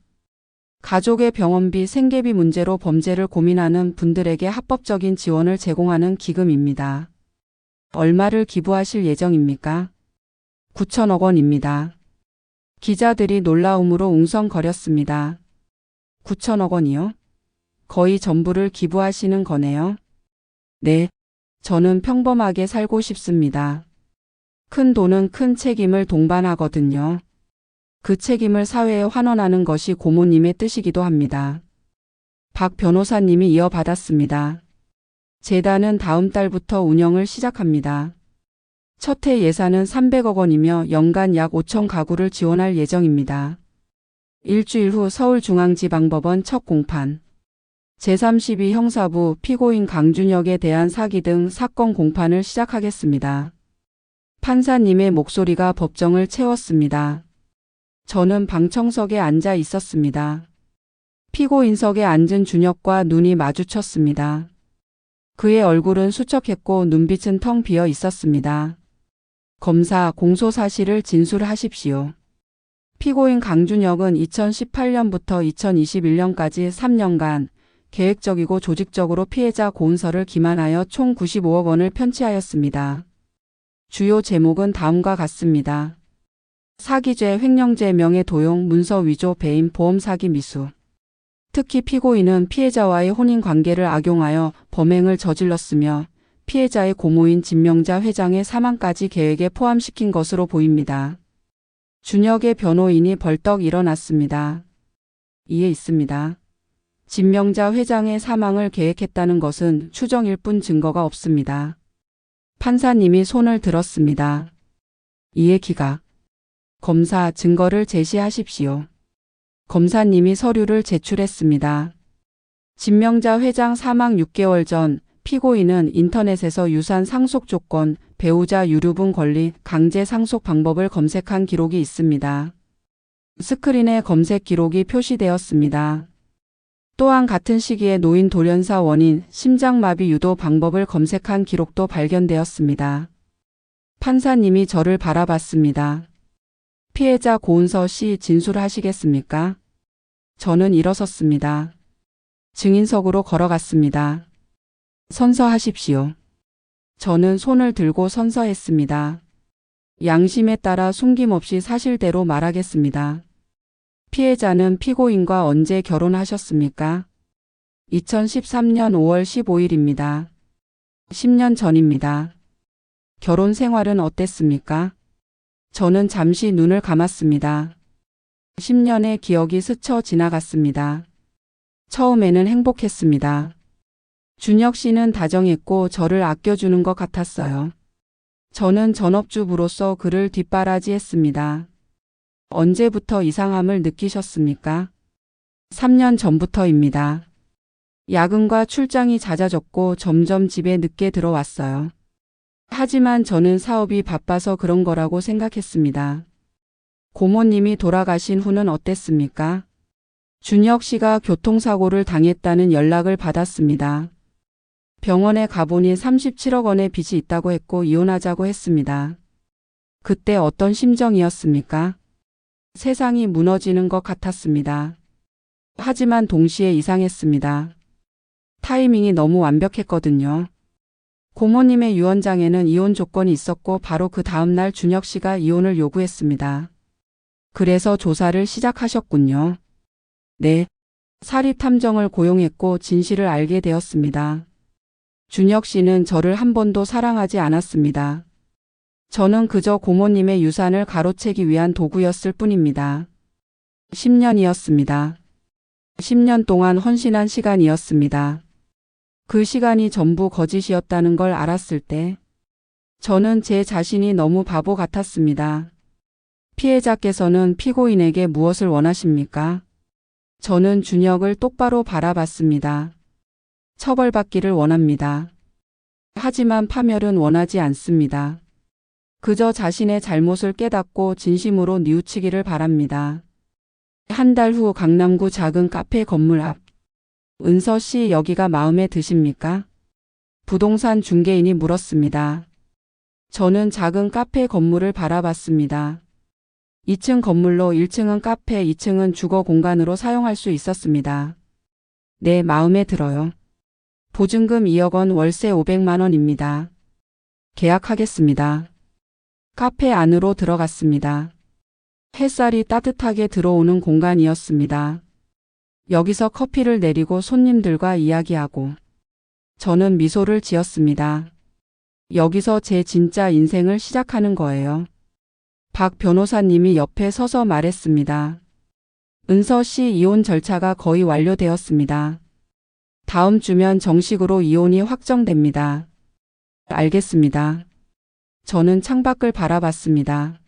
가족의 병원비, 생계비 문제로 범죄를 고민하는 분들에게 합법적인 지원을 제공하는 기금입니다. 얼마를 기부하실 예정입니까? 9천억 원입니다. 기자들이 놀라움으로 웅성거렸습니다. 9천억 원이요? 거의 전부를 기부하시는 거네요. 네, 저는 평범하게 살고 싶습니다. 큰 돈은 큰 책임을 동반하거든요. 그 책임을 사회에 환원하는 것이 고모님의 뜻이기도 합니다. 박 변호사님이 이어받았습니다. 재단은 다음 달부터 운영을 시작합니다. 첫 해 예산은 300억 원이며 연간 약 5천 가구를 지원할 예정입니다. 일주일 후 서울중앙지방법원 첫 공판. 제32 형사부 피고인 강준혁에 대한 사기 등 사건 공판을 시작하겠습니다. 판사님의 목소리가 법정을 채웠습니다. 저는 방청석에 앉아 있었습니다. 피고인석에 앉은 준혁과 눈이 마주쳤습니다. 그의 얼굴은 수척했고 눈빛은 텅 비어 있었습니다. 검사, 공소 사실을 진술하십시오. 피고인 강준혁은 2018년부터 2021년까지 3년간 계획적이고 조직적으로 피해자 고은서를 기만하여 총 95억 원을 편취하였습니다. 주요 제목은 다음과 같습니다. 사기죄, 횡령죄, 명예도용, 문서 위조, 배임, 보험 사기 미수. 특히 피고인은 피해자와의 혼인관계를 악용하여 범행을 저질렀으며 피해자의 고모인 진명자 회장의 사망까지 계획에 포함시킨 것으로 보입니다. 준혁의 변호인이 벌떡 일어났습니다. 이에 있습니다. 진명자 회장의 사망을 계획했다는 것은 추정일 뿐 증거가 없습니다. 판사님이 손을 들었습니다. 이에 기각. 검사, 증거를 제시하십시오. 검사님이 서류를 제출했습니다. 진명자 회장 사망 6개월 전 피고인은 인터넷에서 유산 상속 조건, 배우자 유류분 권리, 강제 상속 방법을 검색한 기록이 있습니다. 스크린에 검색 기록이 표시되었습니다. 또한 같은 시기에 노인 돌연사 원인, 심장마비 유도 방법을 검색한 기록도 발견되었습니다. 판사님이 저를 바라봤습니다. 피해자 고은서 씨 진술하시겠습니까? 저는 일어섰습니다. 증인석으로 걸어갔습니다. 선서하십시오. 저는 손을 들고 선서했습니다. 양심에 따라 숨김없이 사실대로 말하겠습니다. 피해자는 피고인과 언제 결혼하셨습니까? 2013년 5월 15일입니다. 10년 전입니다. 결혼 생활은 어땠습니까? 저는 잠시 눈을 감았습니다. 10년의 기억이 스쳐 지나갔습니다. 처음에는 행복했습니다. 준혁 씨는 다정했고 저를 아껴주는 것 같았어요. 저는 전업주부로서 그를 뒷바라지했습니다. 언제부터 이상함을 느끼셨습니까? 3년 전부터입니다. 야근과 출장이 잦아졌고 점점 집에 늦게 들어왔어요. 하지만 저는 사업이 바빠서 그런 거라고 생각했습니다. 고모님이 돌아가신 후는 어땠습니까? 준혁 씨가 교통사고를 당했다는 연락을 받았습니다. 병원에 가보니 37억 원의 빚이 있다고 했고 이혼하자고 했습니다. 그때 어떤 심정이었습니까? 세상이 무너지는 것 같았습니다. 하지만 동시에 이상했습니다. 타이밍이 너무 완벽했거든요. 고모님의 유언장에는 이혼 조건이 있었고 바로 그 다음날 준혁 씨가 이혼을 요구했습니다. 그래서 조사를 시작하셨군요. 네. 사립탐정을 고용했고 진실을 알게 되었습니다. 준혁 씨는 저를 한 번도 사랑하지 않았습니다. 저는 그저 고모님의 유산을 가로채기 위한 도구였을 뿐입니다. 10년이었습니다. 10년 동안 헌신한 시간이었습니다. 그 시간이 전부 거짓이었다는 걸 알았을 때 저는 제 자신이 너무 바보 같았습니다. 피해자께서는 피고인에게 무엇을 원하십니까? 저는 준혁을 똑바로 바라봤습니다. 처벌받기를 원합니다. 하지만 파멸은 원하지 않습니다. 그저 자신의 잘못을 깨닫고 진심으로 뉘우치기를 바랍니다. 한 달 후 강남구 작은 카페 건물 앞. 은서 씨, 여기가 마음에 드십니까? 부동산 중개인이 물었습니다. 저는 작은 카페 건물을 바라봤습니다. 2층 건물로 1층은 카페, 2층은 주거 공간으로 사용할 수 있었습니다. 네, 마음에 들어요. 보증금 2억 원, 월세 500만 원입니다. 계약하겠습니다. 카페 안으로 들어갔습니다. 햇살이 따뜻하게 들어오는 공간이었습니다. 여기서 커피를 내리고 손님들과 이야기하고 저는 미소를 지었습니다. 여기서 제 진짜 인생을 시작하는 거예요. 박 변호사님이 옆에 서서 말했습니다. 은서 씨, 이혼 절차가 거의 완료되었습니다. 다음 주면 정식으로 이혼이 확정됩니다. 알겠습니다. 저는 창밖을 바라봤습니다.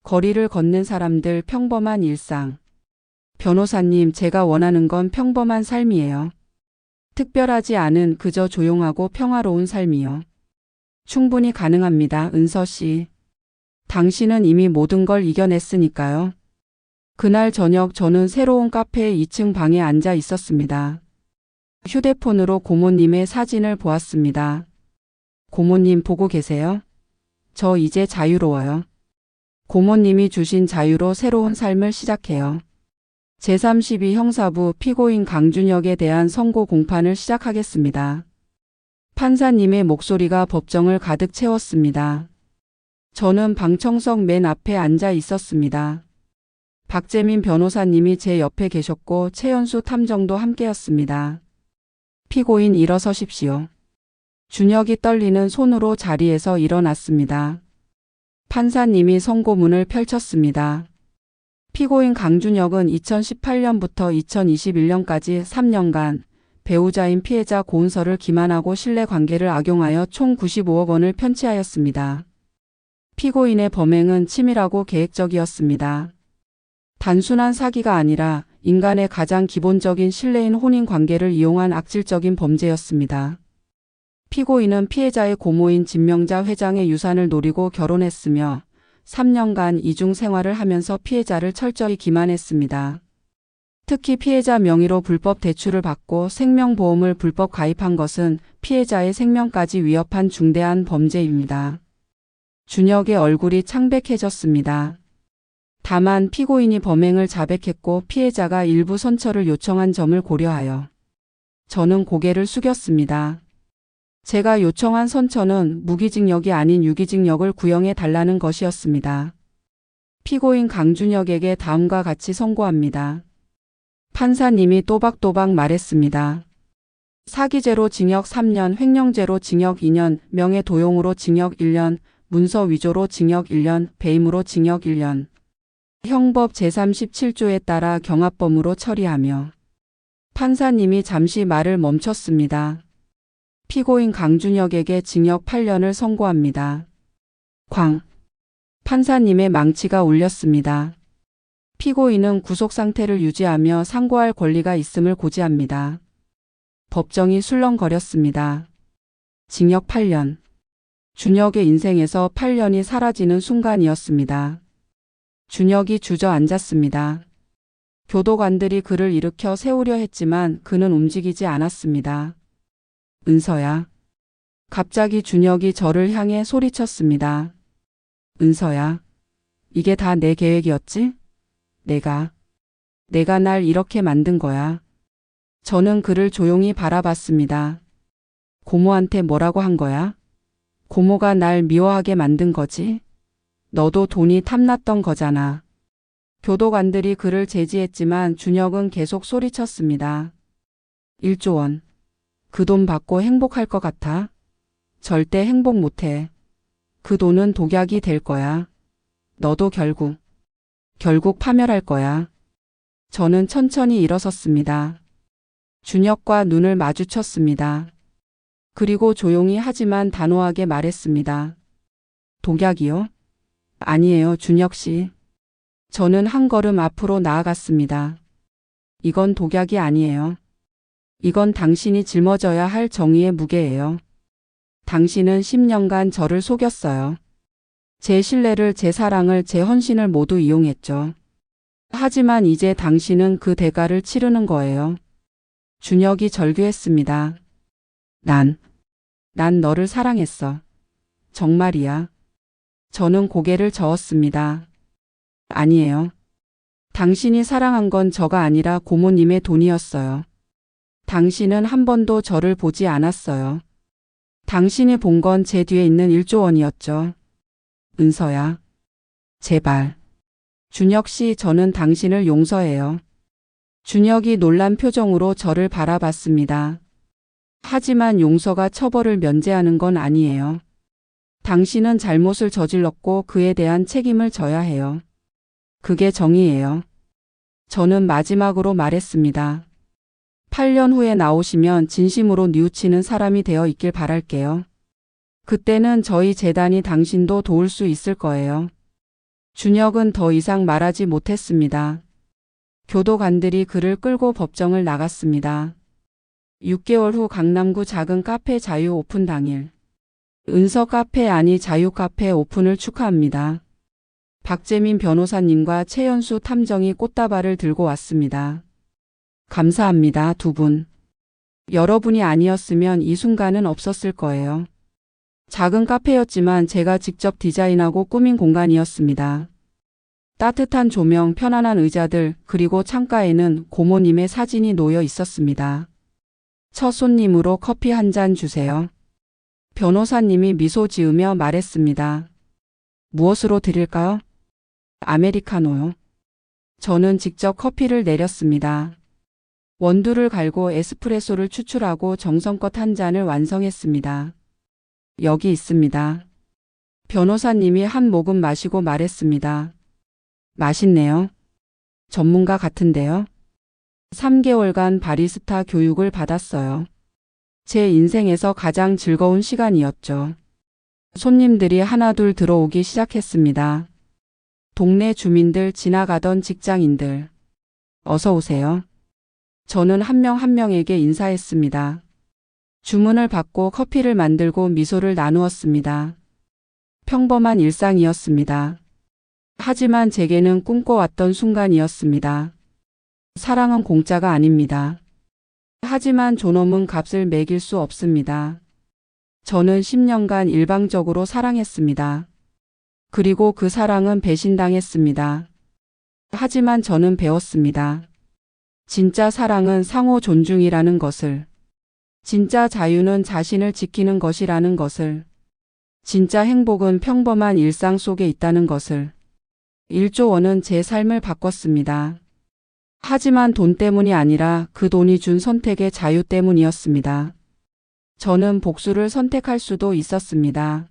거리를 걷는 사람들, 평범한 일상. 변호사님, 제가 원하는 건 평범한 삶이에요. 특별하지 않은 그저 조용하고 평화로운 삶이요. 충분히 가능합니다, 은서 씨. 당신은 이미 모든 걸 이겨냈으니까요. 그날 저녁 저는 새로운 카페의 2층 방에 앉아 있었습니다. 휴대폰으로 고모님의 사진을 보았습니다. 고모님 보고 계세요? 저 이제 자유로워요. 고모님이 주신 자유로 새로운 삶을 시작해요. 제32 형사부 피고인 강준혁에 대한 선고 공판을 시작하겠습니다. 판사님의 목소리가 법정을 가득 채웠습니다. 저는 방청석 맨 앞에 앉아 있었습니다. 박재민 변호사님이 제 옆에 계셨고 최연수 탐정도 함께였습니다. 피고인 일어서십시오. 준혁이 떨리는 손으로 자리에서 일어났습니다. 판사님이 선고문을 펼쳤습니다. 피고인 강준혁은 2018년부터 2021년까지 3년간 배우자인 피해자 고은서를 기만하고 신뢰관계를 악용하여 총 95억 원을 편취하였습니다. 피고인의 범행은 치밀하고 계획적이었습니다. 단순한 사기가 아니라 인간의 가장 기본적인 신뢰인 혼인관계를 이용한 악질적인 범죄였습니다. 피고인은 피해자의 고모인 진명자 회장의 유산을 노리고 결혼했으며 3년간 이중 생활을 하면서 피해자를 철저히 기만했습니다. 특히 피해자 명의로 불법 대출을 받고 생명보험을 불법 가입한 것은 피해자의 생명까지 위협한 중대한 범죄입니다. 준혁의 얼굴이 창백해졌습니다. 다만 피고인이 범행을 자백했고 피해자가 일부 선처를 요청한 점을 고려하여 저는 고개를 숙였습니다. 제가 요청한 선처는 무기징역이 아닌 유기징역을 구형해 달라는 것이었습니다. 피고인 강준혁에게 다음과 같이 선고합니다. 판사님이 또박또박 말했습니다. 사기죄로 징역 3년, 횡령죄로 징역 2년, 명예도용으로 징역 1년, 문서 위조로 징역 1년, 배임으로 징역 1년. 형법 제37조에 따라 경합범으로 처리하며 판사님이 잠시 말을 멈췄습니다. 피고인 강준혁에게 징역 8년을 선고합니다. 광. 판사님의 망치가 울렸습니다. 피고인은 구속 상태를 유지하며 상고할 권리가 있음을 고지합니다. 법정이 술렁거렸습니다. 징역 8년. 준혁의 인생에서 8년이 사라지는 순간이었습니다. 준혁이 주저앉았습니다. 교도관들이 그를 일으켜 세우려 했지만 그는 움직이지 않았습니다. 은서야. 갑자기 준혁이 저를 향해 소리쳤습니다. 은서야. 이게 다 내 계획이었지? 내가 날 이렇게 만든 거야. 저는 그를 조용히 바라봤습니다. 고모한테 뭐라고 한 거야? 고모가 날 미워하게 만든 거지? 너도 돈이 탐났던 거잖아. 교도관들이 그를 제지했지만 준혁은 계속 소리쳤습니다. 1조 원. 그 돈 받고 행복할 것 같아? 절대 행복 못해. 그 돈은 독약이 될 거야. 너도 결국 파멸할 거야. 저는 천천히 일어섰습니다. 준혁과 눈을 마주쳤습니다. 그리고 조용히 하지만 단호하게 말했습니다. 독약이요? 아니에요, 준혁 씨. 저는 한 걸음 앞으로 나아갔습니다. 이건 독약이 아니에요. 이건 당신이 짊어져야 할 정의의 무게예요. 당신은 10년간 저를 속였어요. 제 신뢰를, 제 사랑을, 제 헌신을 모두 이용했죠. 하지만 이제 당신은 그 대가를 치르는 거예요. 준혁이 절규했습니다. 난 너를 사랑했어. 정말이야. 저는 고개를 저었습니다. 아니에요. 당신이 사랑한 건 저가 아니라 고모님의 돈이었어요. 당신은 한 번도 저를 보지 않았어요. 당신이 본 건 제 뒤에 있는 1조 원이었죠. 은서야. 제발. 준혁 씨, 저는 당신을 용서해요. 준혁이 놀란 표정으로 저를 바라봤습니다. 하지만 용서가 처벌을 면제하는 건 아니에요. 당신은 잘못을 저질렀고 그에 대한 책임을 져야 해요. 그게 정의예요. 저는 마지막으로 말했습니다. 8년 후에 나오시면 진심으로 뉘우치는 사람이 되어 있길 바랄게요. 그때는 저희 재단이 당신도 도울 수 있을 거예요. 준혁은 더 이상 말하지 못했습니다. 교도관들이 그를 끌고 법정을 나갔습니다. 6개월 후 강남구 작은 카페 자유 오픈 당일. 은서 카페 아니 자유 카페 오픈을 축하합니다. 박재민 변호사님과 최연수 탐정이 꽃다발을 들고 왔습니다. 감사합니다, 두 분. 여러분이 아니었으면 이 순간은 없었을 거예요. 작은 카페였지만 제가 직접 디자인하고 꾸민 공간이었습니다. 따뜻한 조명, 편안한 의자들, 그리고 창가에는 고모님의 사진이 놓여 있었습니다. 첫 손님으로 커피 한 잔 주세요. 변호사님이 미소 지으며 말했습니다. 무엇으로 드릴까요? 아메리카노요. 저는 직접 커피를 내렸습니다. 원두를 갈고 에스프레소를 추출하고 정성껏 한 잔을 완성했습니다. 여기 있습니다. 변호사님이 한 모금 마시고 말했습니다. 맛있네요. 전문가 같은데요. 3개월간 바리스타 교육을 받았어요. 제 인생에서 가장 즐거운 시간이었죠. 손님들이 하나둘 들어오기 시작했습니다. 동네 주민들, 지나가던 직장인들. 어서 오세요. 저는 한 명 한 명에게 인사했습니다. 주문을 받고 커피를 만들고 미소를 나누었습니다. 평범한 일상이었습니다. 하지만 제게는 꿈꿔왔던 순간이었습니다. 사랑은 공짜가 아닙니다. 하지만 존엄은 값을 매길 수 없습니다. 저는 10년간 일방적으로 사랑했습니다. 그리고 그 사랑은 배신당했습니다. 하지만 저는 배웠습니다. 진짜 사랑은 상호 존중이라는 것을. 진짜 자유는 자신을 지키는 것이라는 것을. 진짜 행복은 평범한 일상 속에 있다는 것을. 1조 원은 제 삶을 바꿨습니다. 하지만 돈 때문이 아니라 그 돈이 준 선택의 자유 때문이었습니다. 저는 복수를 선택할 수도 있었습니다.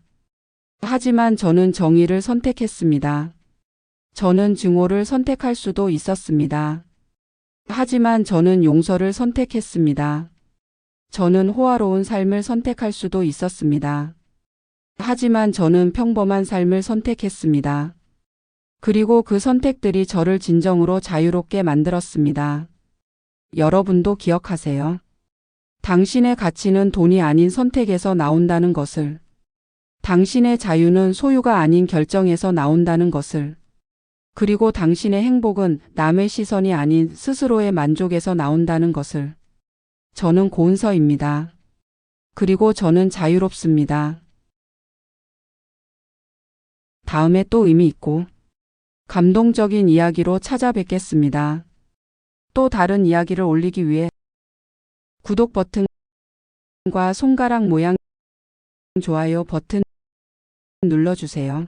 하지만 저는 정의를 선택했습니다. 저는 증오를 선택할 수도 있었습니다. 하지만 저는 용서를 선택했습니다. 저는 호화로운 삶을 선택할 수도 있었습니다. 하지만 저는 평범한 삶을 선택했습니다. 그리고 그 선택들이 저를 진정으로 자유롭게 만들었습니다. 여러분도 기억하세요. 당신의 가치는 돈이 아닌 선택에서 나온다는 것을. 당신의 자유는 소유가 아닌 결정에서 나온다는 것을. 그리고 당신의 행복은 남의 시선이 아닌 스스로의 만족에서 나온다는 것을. 저는 고은서입니다. 그리고 저는 자유롭습니다. 다음에 또 의미 있고 감동적인 이야기로 찾아뵙겠습니다. 또 다른 이야기를 올리기 위해 구독 버튼과 손가락 모양 좋아요 버튼 눌러주세요.